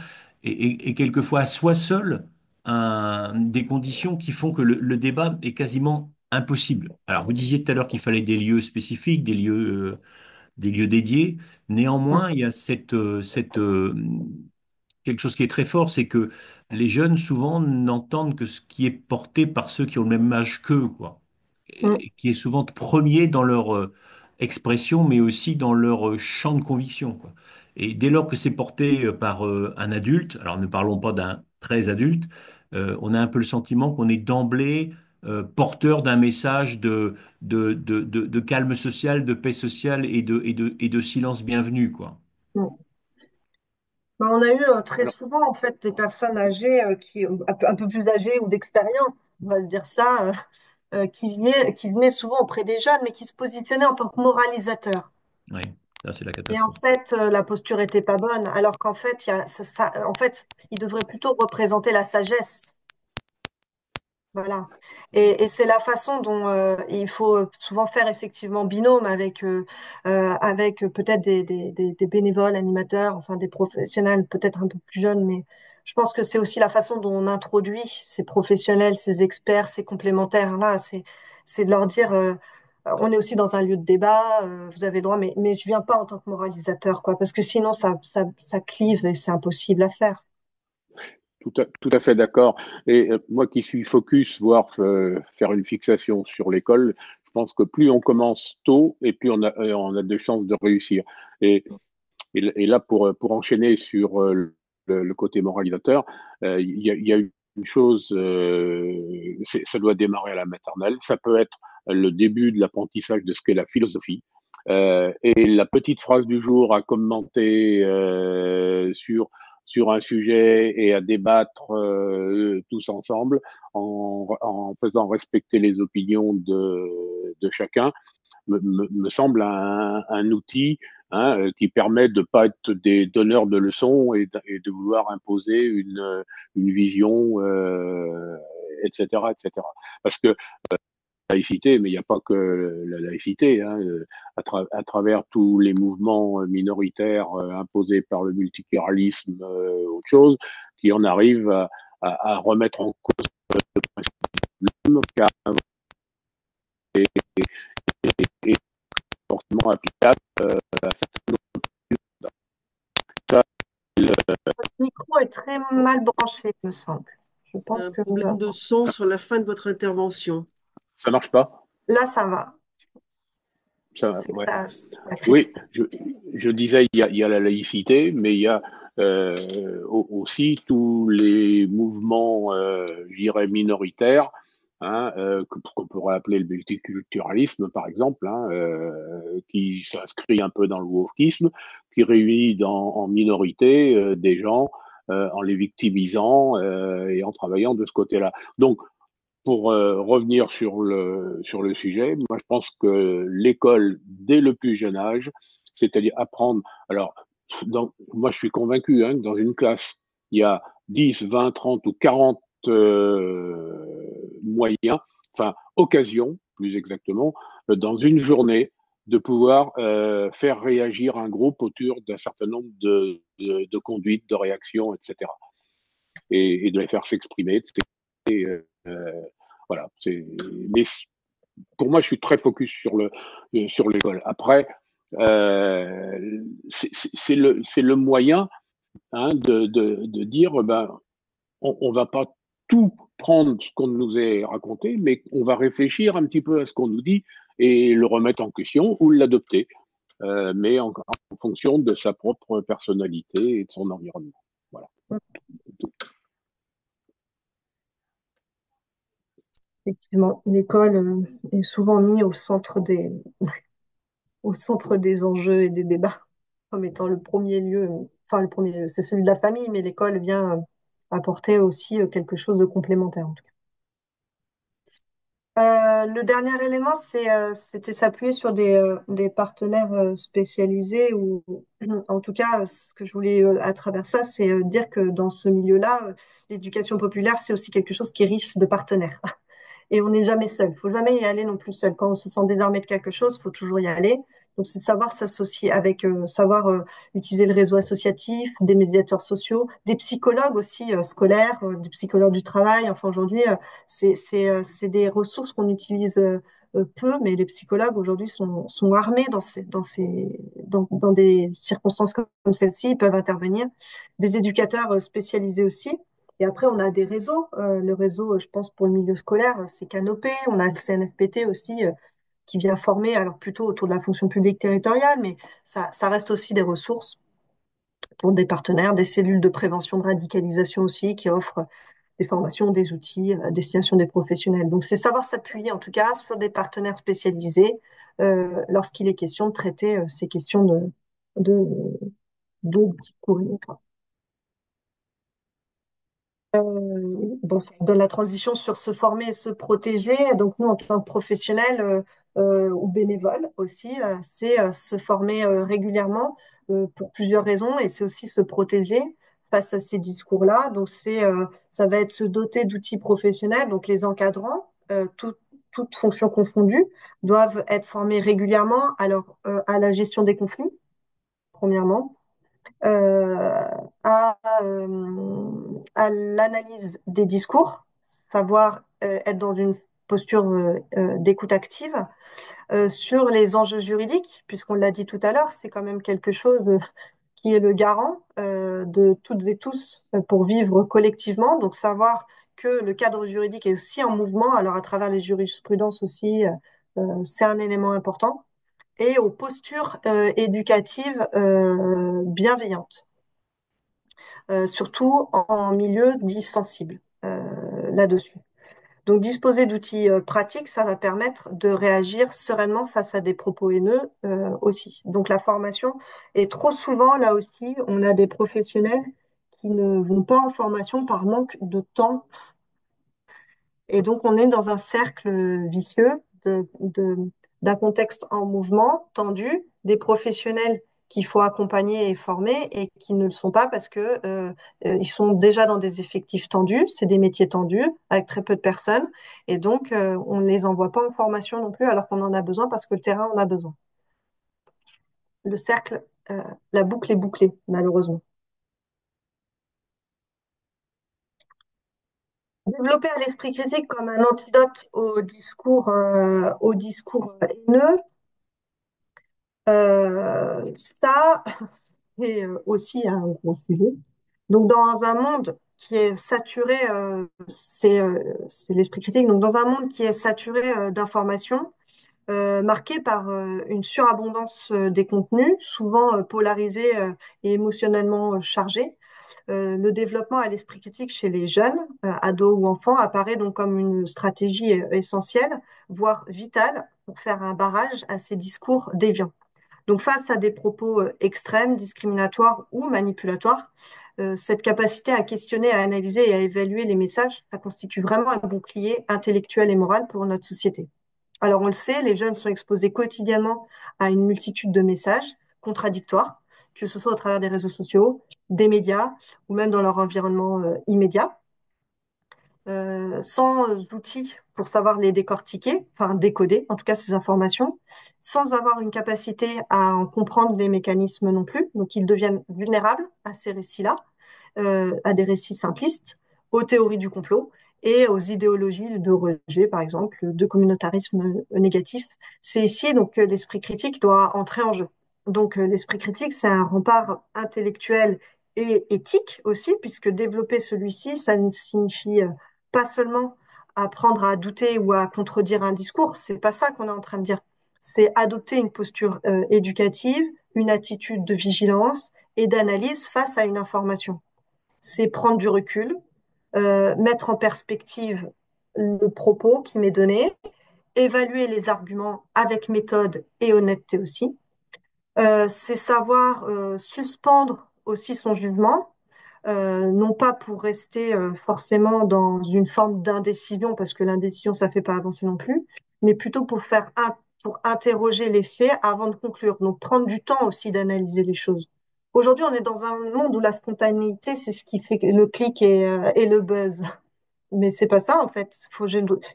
et quelquefois, soit seul, des conditions qui font que le débat est quasiment impossible. Alors, vous disiez tout à l'heure qu'il fallait des lieux spécifiques, des lieux dédiés. Néanmoins, il y a quelque chose qui est très fort, c'est que les jeunes, souvent, n'entendent que ce qui est porté par ceux qui ont le même âge qu'eux, quoi. Mm. Et qui est souvent premier dans leur expression, mais aussi dans leur champ de conviction, quoi. Et dès lors que c'est porté par un adulte, alors ne parlons pas d'un très adulte, on a un peu le sentiment qu'on est d'emblée porteur d'un message de calme social, de paix sociale et de silence bienvenu, quoi. Mm. Bah, on a eu très Alors, souvent en fait des personnes âgées un peu plus âgées ou d'expérience, on va se dire ça, qui venaient souvent auprès des jeunes, mais qui se positionnaient en tant que moralisateurs. Oui, ça c'est la Et en catastrophe. fait, la posture était pas bonne, alors qu'en fait, en fait, il devrait plutôt représenter la sagesse. Voilà. Et c'est la façon dont il faut souvent faire effectivement binôme avec peut-être des bénévoles, animateurs, enfin des professionnels peut-être un peu plus jeunes, mais je pense que c'est aussi la façon dont on introduit ces professionnels, ces experts, ces complémentaires-là. C'est de leur dire, on est aussi dans un lieu de débat, vous avez le droit, mais je viens pas en tant que moralisateur, quoi, parce que sinon ça clive et c'est impossible à faire. tout à fait d'accord. Et moi qui suis focus, voire faire une fixation sur l'école, je pense que plus on commence tôt et plus on a de chances de réussir. Et, et là, pour enchaîner sur le côté moralisateur, il y a une chose, ça doit démarrer à la maternelle, ça peut être le début de l'apprentissage de ce qu'est la philosophie. Et la petite phrase du jour à commenter sur un sujet et à débattre tous ensemble en faisant respecter les opinions de chacun me semble un outil, hein, qui permet de ne pas être des donneurs de leçons et de vouloir imposer une vision, etc., etc. Parce que laïcité, mais il n'y a pas que la laïcité, hein, à travers tous les mouvements minoritaires imposés par le multiculturalisme, autre chose, qui en arrive à remettre en cause le principe de l'homme, car et, et forcément applicable à certaines autres. Ça, Le micro est très mal branché, il me semble. Je pense Un que problème de son sur la fin de votre intervention. ça marche pas. là, ça va. Ça, C'est que ouais. ça Oui, crépite. je disais, il y a la laïcité, mais il y a aussi tous les mouvements, je dirais, minoritaires, hein, qu'on pourrait appeler le multiculturalisme, par exemple, hein, qui s'inscrit un peu dans le wokisme, qui réunit en minorité des gens en les victimisant et en travaillant de ce côté-là. Donc, pour revenir sur le sujet, moi je pense que l'école, dès le plus jeune âge, c'est-à-dire apprendre. Alors, moi je suis convaincu hein, que dans une classe, il y a 10, 20, 30 ou 40 moyens, enfin occasions plus exactement, dans une journée, de pouvoir faire réagir un groupe autour d'un certain nombre de conduites, de réactions, etc. Et de les faire s'exprimer, voilà. Mais pour moi, je suis très focus sur l'école. Après, c'est le moyen hein, de dire, ben, on va pas tout prendre ce qu'on nous est raconté, mais on va réfléchir un petit peu à ce qu'on nous dit et le remettre en question ou l'adopter, mais en fonction de sa propre personnalité et de son environnement. Voilà. Effectivement, l'école est souvent mise au centre des enjeux et des débats, comme étant le premier lieu, enfin le premier lieu, c'est celui de la famille, mais l'école vient apporter aussi quelque chose de complémentaire en tout cas. Le dernier élément, c'était s'appuyer sur des partenaires spécialisés ou en tout cas, ce que je voulais à travers ça, c'est dire que dans ce milieu-là, l'éducation populaire, c'est aussi quelque chose qui est riche de partenaires. Et on n'est jamais seul. Il faut jamais y aller non plus seul. Quand on se sent désarmé de quelque chose, il faut toujours y aller. Donc, c'est savoir s'associer avec, savoir utiliser le réseau associatif, des médiateurs sociaux, des psychologues aussi scolaires, des psychologues du travail. Enfin, aujourd'hui, c'est des ressources qu'on utilise peu, mais les psychologues aujourd'hui sont armés dans des circonstances comme celle-ci. Ils peuvent intervenir. Des éducateurs spécialisés aussi. Et après, on a des réseaux. Le réseau, je pense, pour le milieu scolaire, c'est Canopé. On a le CNFPT aussi, qui vient former, alors plutôt autour de la fonction publique territoriale, mais ça reste aussi des ressources pour des partenaires, des cellules de prévention de radicalisation aussi, qui offrent des formations, des outils à destination des professionnels. Donc, c'est savoir s'appuyer, en tout cas, sur des partenaires spécialisés lorsqu'il est question de traiter ces questions de, de discours. Bon, de la transition sur se former et se protéger. Donc nous, en tant que professionnels ou bénévoles aussi, c'est se former régulièrement pour plusieurs raisons et c'est aussi se protéger face à ces discours-là. Donc ça va être se doter d'outils professionnels. Donc les encadrants, toutes fonctions confondues, doivent être formés régulièrement alors à la gestion des conflits, premièrement euh, à l'analyse des discours, savoir être dans une posture d'écoute active, sur les enjeux juridiques, puisqu'on l'a dit tout à l'heure, c'est quand même quelque chose qui est le garant de toutes et tous pour vivre collectivement, donc savoir que le cadre juridique est aussi en mouvement, alors à travers les jurisprudences aussi, c'est un élément important, et aux postures éducatives bienveillantes surtout en milieu dit sensible là-dessus. Donc disposer d'outils pratiques, ça va permettre de réagir sereinement face à des propos haineux aussi. Donc la formation, et trop souvent, là aussi, on a des professionnels qui ne vont pas en formation par manque de temps et donc, on est dans un cercle vicieux d'un contexte en mouvement, tendu, des professionnels qu'il faut accompagner et former et qui ne le sont pas parce que ils sont déjà dans des effectifs tendus, c'est des métiers tendus avec très peu de personnes et donc on ne les envoie pas en formation non plus alors qu'on en a besoin parce que le terrain en a besoin. Le cercle, la boucle est bouclée malheureusement. Développer un esprit critique comme un antidote au discours haineux, ça, c'est aussi un gros sujet. Donc, dans un monde qui est saturé, c'est l'esprit critique. Donc, dans un monde qui est saturé d'informations, marquée par une surabondance des contenus, souvent polarisés et émotionnellement chargés. Le développement à l'esprit critique chez les jeunes, ados ou enfants, apparaît donc comme une stratégie essentielle, voire vitale, pour faire un barrage à ces discours déviants. Donc face à des propos extrêmes, discriminatoires ou manipulatoires, cette capacité à questionner, à analyser et à évaluer les messages, ça constitue vraiment un bouclier intellectuel et moral pour notre société. Alors on le sait, les jeunes sont exposés quotidiennement à une multitude de messages contradictoires, que ce soit au travers des réseaux sociaux, des médias ou même dans leur environnement immédiat. Sans outils pour savoir les décortiquer, enfin décoder en tout cas ces informations, sans avoir une capacité à en comprendre les mécanismes non plus. Donc ils deviennent vulnérables à ces récits-là, à des récits simplistes, aux théories du complot et aux idéologies de rejet, par exemple, de communautarisme négatif. C'est ici donc que l'esprit critique doit entrer en jeu. Donc l'esprit critique, c'est un rempart intellectuel et éthique aussi, puisque développer celui-ci, ça ne signifie pas seulement apprendre à douter ou à contredire un discours, c'est pas ça qu'on est en train de dire. C'est adopter une posture éducative, une attitude de vigilance et d'analyse face à une information. C'est prendre du recul, mettre en perspective le propos qui m'est donné, évaluer les arguments avec méthode et honnêteté aussi. C'est savoir suspendre aussi son jugement, non pas pour rester forcément dans une forme d'indécision, parce que l'indécision, ça fait pas avancer non plus, mais plutôt pour interroger les faits avant de conclure. Donc prendre du temps aussi d'analyser les choses. Aujourd'hui, on est dans un monde où la spontanéité, c'est ce qui fait le clic et le buzz. Mais c'est pas ça en fait.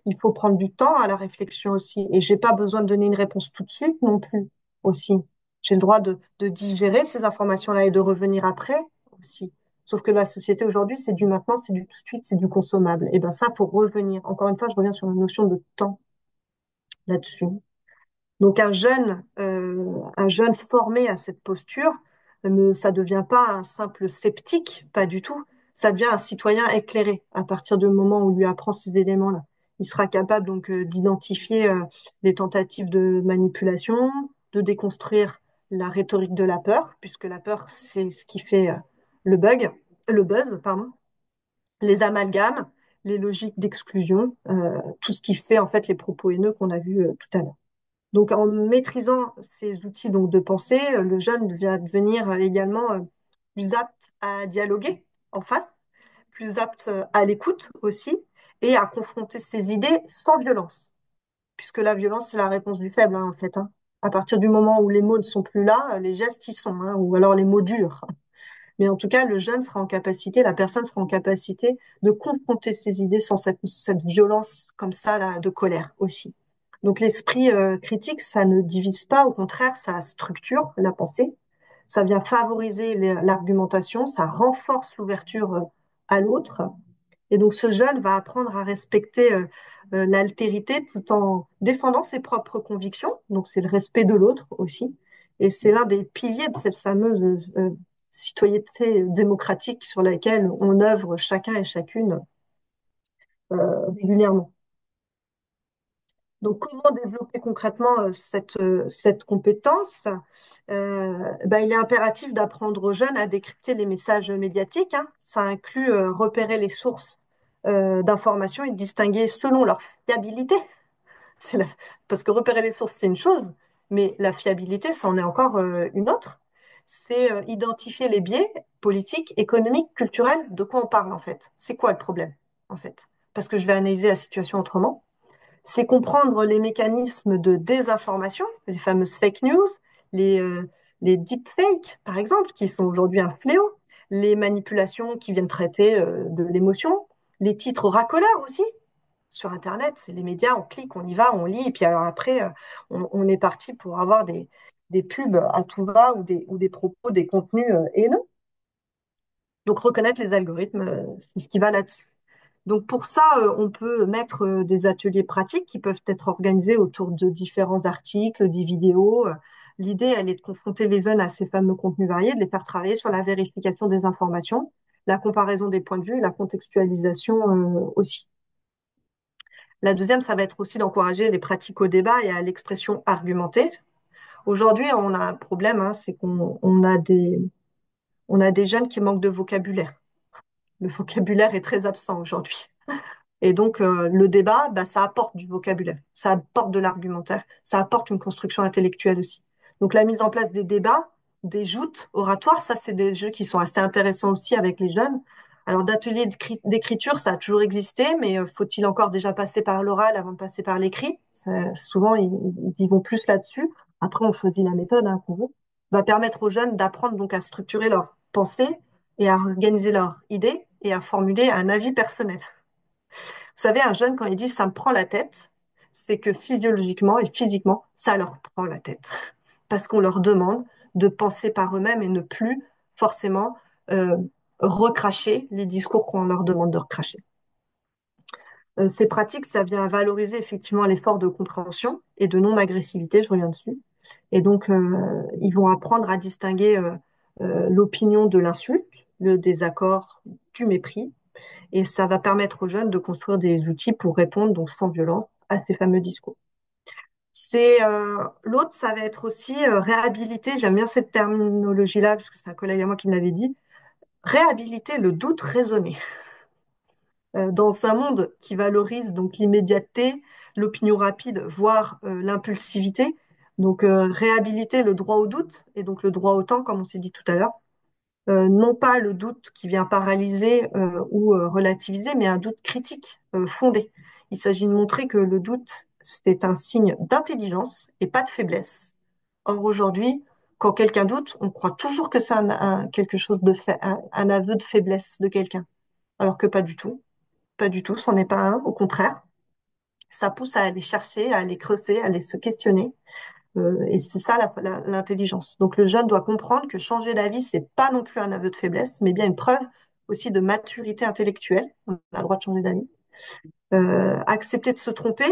Il faut prendre du temps à la réflexion aussi. Et j'ai pas besoin de donner une réponse tout de suite non plus aussi. J'ai le droit de digérer ces informations-là et de revenir après aussi. Sauf que la société aujourd'hui, c'est du maintenant, c'est du tout de suite, c'est du consommable. Et ben ça, faut revenir. Encore une fois, je reviens sur la notion de temps là-dessus. Donc un jeune formé à cette posture, ça devient pas un simple sceptique, pas du tout. Ça devient un citoyen éclairé à partir du moment où on lui apprend ces éléments-là. Il sera capable donc d'identifier les tentatives de manipulation, de déconstruire la rhétorique de la peur, puisque la peur, c'est ce qui fait le buzz, pardon, les amalgames, les logiques d'exclusion, tout ce qui fait en fait les propos haineux qu'on a vus tout à l'heure. Donc, en maîtrisant ces outils donc, de pensée, le jeune va devenir également plus apte à dialoguer en face, plus apte à l'écoute aussi, et à confronter ses idées sans violence, puisque la violence, c'est la réponse du faible, hein, en fait. Hein. À partir du moment où les mots ne sont plus là, les gestes y sont, hein, ou alors les mots durs. Mais en tout cas, le jeune sera en capacité, la personne sera en capacité de confronter ses idées sans cette violence comme ça, là, de colère aussi. Donc l'esprit critique, ça ne divise pas, au contraire, ça structure la pensée, ça vient favoriser l'argumentation, ça renforce l'ouverture à l'autre. Et donc ce jeune va apprendre à respecter l'altérité tout en défendant ses propres convictions. Donc c'est le respect de l'autre aussi. Et c'est l'un des piliers de cette fameuse citoyenneté démocratique sur laquelle on œuvre chacun et chacune régulièrement. Donc, comment développer concrètement cette compétence? Il est impératif d'apprendre aux jeunes à décrypter les messages médiatiques. Hein. Ça inclut repérer les sources d'informations et distinguer selon leur fiabilité. C'est la- Parce que repérer les sources, c'est une chose, mais la fiabilité, ça en est encore une autre. C'est identifier les biais politiques, économiques, culturels, de quoi on parle en fait. C'est quoi le problème en fait? Parce que je vais analyser la situation autrement. C'est comprendre les mécanismes de désinformation, les fameuses fake news, les, euh, les deepfakes, par exemple, qui sont aujourd'hui un fléau, les manipulations qui viennent traiter de l'émotion, les titres racoleurs aussi. Sur Internet, c'est les médias, on clique, on y va, on lit, et puis alors après, on est parti pour avoir des pubs à tout va ou des propos, des contenus haineux. Donc reconnaître les algorithmes, c'est ce qui va là-dessus. Donc pour ça, on peut mettre des ateliers pratiques qui peuvent être organisés autour de différents articles, des vidéos. L'idée, elle est de confronter les jeunes à ces fameux contenus variés, de les faire travailler sur la vérification des informations, la comparaison des points de vue et la contextualisation aussi. La deuxième, ça va être aussi d'encourager les pratiques au débat et à l'expression argumentée. Aujourd'hui, on a un problème, hein, c'est on a des jeunes qui manquent de vocabulaire. Le vocabulaire est très absent aujourd'hui. Et donc, le débat, bah, ça apporte du vocabulaire, ça apporte de l'argumentaire, ça apporte une construction intellectuelle aussi. Donc, la mise en place des débats, des joutes oratoires, ça, c'est des jeux qui sont assez intéressants aussi avec les jeunes. Alors, d'ateliers d'écriture, ça a toujours existé, mais faut-il encore déjà passer par l'oral avant de passer par l'écrit? Souvent, ils y vont plus là-dessus. Après, on choisit la méthode hein, qu'on veut. Va permettre aux jeunes d'apprendre donc à structurer leurs pensées et à organiser leurs idées et à formuler un avis personnel. Vous savez, un jeune, quand il dit ça me prend la tête, c'est que physiologiquement et physiquement, ça leur prend la tête. Parce qu'on leur demande de penser par eux-mêmes et ne plus forcément euh, recracher les discours qu'on leur demande de recracher. Ces pratiques, ça vient valoriser effectivement l'effort de compréhension et de non-agressivité, je reviens dessus. Et donc, ils vont apprendre à distinguer l'opinion de l'insulte, le désaccord du mépris, et ça va permettre aux jeunes de construire des outils pour répondre donc sans violence à ces fameux discours. C'est l'autre, ça va être aussi réhabiliter. J'aime bien cette terminologie-là parce que c'est un collègue à moi qui me l'avait dit. Réhabiliter le doute raisonné. Dans un monde qui valorise donc l'immédiateté, l'opinion rapide, voire l'impulsivité, donc réhabiliter le droit au doute et donc le droit au temps, comme on s'est dit tout à l'heure. Non pas le doute qui vient paralyser ou relativiser, mais un doute critique, fondé. Il s'agit de montrer que le doute, c'est un signe d'intelligence et pas de faiblesse. Or, aujourd'hui, quand quelqu'un doute, on croit toujours que c'est quelque chose de fait, un aveu de faiblesse de quelqu'un. Alors que pas du tout. Pas du tout, c'en est pas un. Au contraire, ça pousse à aller chercher, à aller creuser, à aller se questionner. Et c'est ça l'intelligence. Donc le jeune doit comprendre que changer d'avis, c'est pas non plus un aveu de faiblesse, mais bien une preuve aussi de maturité intellectuelle. On a le droit de changer d'avis. Accepter de se tromper,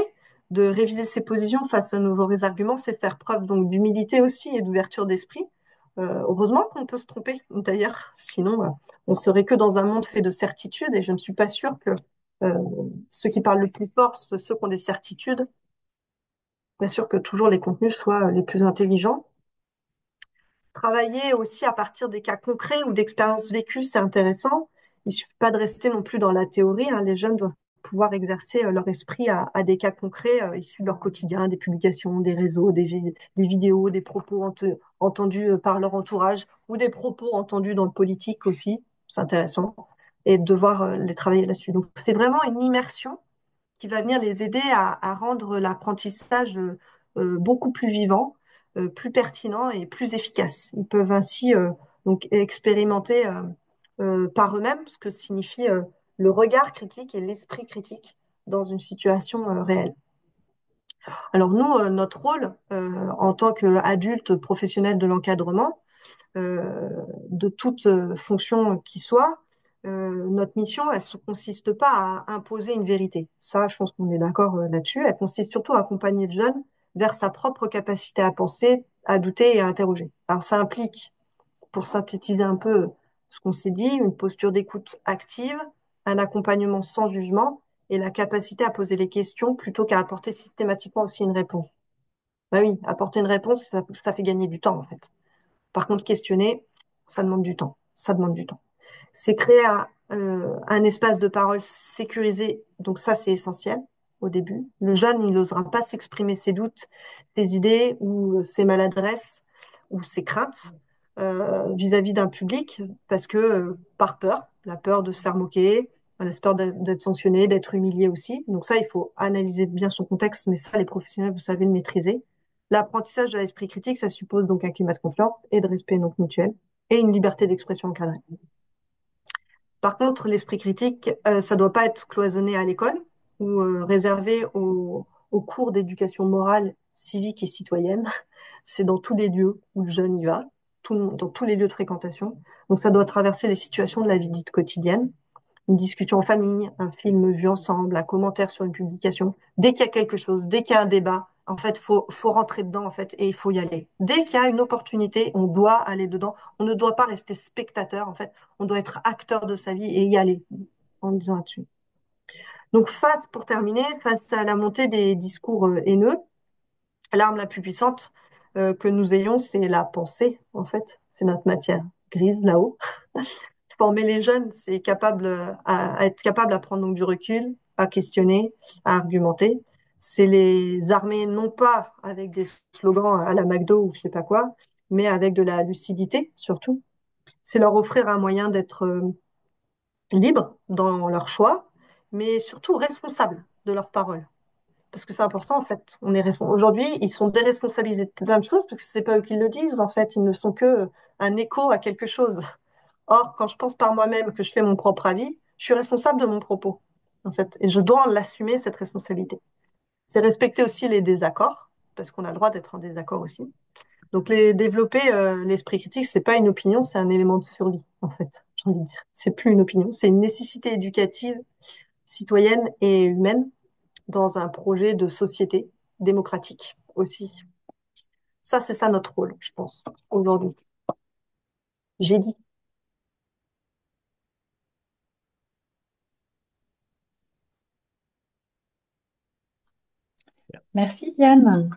de réviser ses positions face à nouveaux arguments, c'est faire preuve donc d'humilité aussi et d'ouverture d'esprit. Heureusement qu'on peut se tromper, d'ailleurs, sinon on serait que dans un monde fait de certitudes et je ne suis pas sûre que euh, ceux qui parlent le plus fort, ceux qui ont des certitudes, pas sûr que toujours les contenus soient les plus intelligents. Travailler aussi à partir des cas concrets ou d'expériences vécues, c'est intéressant. Il suffit pas de rester non plus dans la théorie, hein. Les jeunes doivent pouvoir exercer leur esprit à des cas concrets issus de leur quotidien, des publications, des réseaux, des vidéos, des propos entendus par leur entourage ou des propos entendus dans le politique aussi. C'est intéressant. Et de devoir les travailler là-dessus. Donc, c'est vraiment une immersion qui va venir les aider à rendre l'apprentissage beaucoup plus vivant, plus pertinent et plus efficace. Ils peuvent ainsi donc expérimenter par eux-mêmes ce que signifie le regard critique et l'esprit critique dans une situation réelle. Alors nous, notre rôle en tant qu'adultes professionnels de l'encadrement, de toute fonction qui soit, notre mission, elle ne consiste pas à imposer une vérité. Ça, je pense qu'on est d'accord là-dessus. Elle consiste surtout à accompagner le jeune vers sa propre capacité à penser, à douter et à interroger. Alors ça implique, pour synthétiser un peu ce qu'on s'est dit, une posture d'écoute active, un accompagnement sans jugement et la capacité à poser les questions plutôt qu'à apporter systématiquement aussi une réponse. Ben oui, apporter une réponse, ça fait gagner du temps en fait. Par contre, questionner, ça demande du temps. Ça demande du temps. C'est créer un espace de parole sécurisé. Donc ça, c'est essentiel au début. Le jeune, il n'osera pas s'exprimer ses doutes, ses idées ou ses maladresses ou ses craintes vis-à-vis d'un public parce que par peur, la peur de se faire moquer, la peur d'être sanctionné, d'être humilié aussi. Donc ça, il faut analyser bien son contexte, mais ça, les professionnels, vous savez le maîtriser. L'apprentissage de l'esprit critique, ça suppose donc un climat de confiance et de respect donc mutuel et une liberté d'expression encadrée. Par contre, l'esprit critique, ça doit pas être cloisonné à l'école ou réservé aux cours d'éducation morale, civique et citoyenne. C'est dans tous les lieux où le jeune y va, dans tous les lieux de fréquentation. Donc ça doit traverser les situations de la vie dite quotidienne, une discussion en famille, un film vu ensemble, un commentaire sur une publication. Dès qu'il y a quelque chose, dès qu'il y a un débat, en fait, faut rentrer dedans, en fait, et il faut y aller. Dès qu'il y a une opportunité, on doit aller dedans. On ne doit pas rester spectateur, en fait. On doit être acteur de sa vie et y aller, en disant là-dessus. Donc, pour terminer, face à la montée des discours haineux, l'arme la plus puissante que nous ayons, c'est la pensée, en fait. C'est notre matière grise là-haut. Former les jeunes, c'est à être capable à prendre donc du recul, à questionner, à argumenter. C'est les armer non pas avec des slogans à la McDo ou je sais pas quoi, mais avec de la lucidité surtout. C'est leur offrir un moyen d'être libres dans leurs choix, mais surtout responsables de leurs paroles. Parce que c'est important en fait. Aujourd'hui, ils sont déresponsabilisés de plein de choses parce que c'est pas eux qui le disent en fait. Ils ne sont que un écho à quelque chose. Or, quand je pense par moi-même que je fais mon propre avis, je suis responsable de mon propos, en fait, et je dois l'assumer, cette responsabilité. C'est respecter aussi les désaccords, parce qu'on a le droit d'être en désaccord aussi. Donc, développer l'esprit critique, c'est pas une opinion, c'est un élément de survie, en fait, j'ai envie de dire. C'est plus une opinion, c'est une nécessité éducative, citoyenne et humaine dans un projet de société démocratique aussi. Ça, c'est ça notre rôle, je pense, aujourd'hui. J'ai dit. Merci Diane.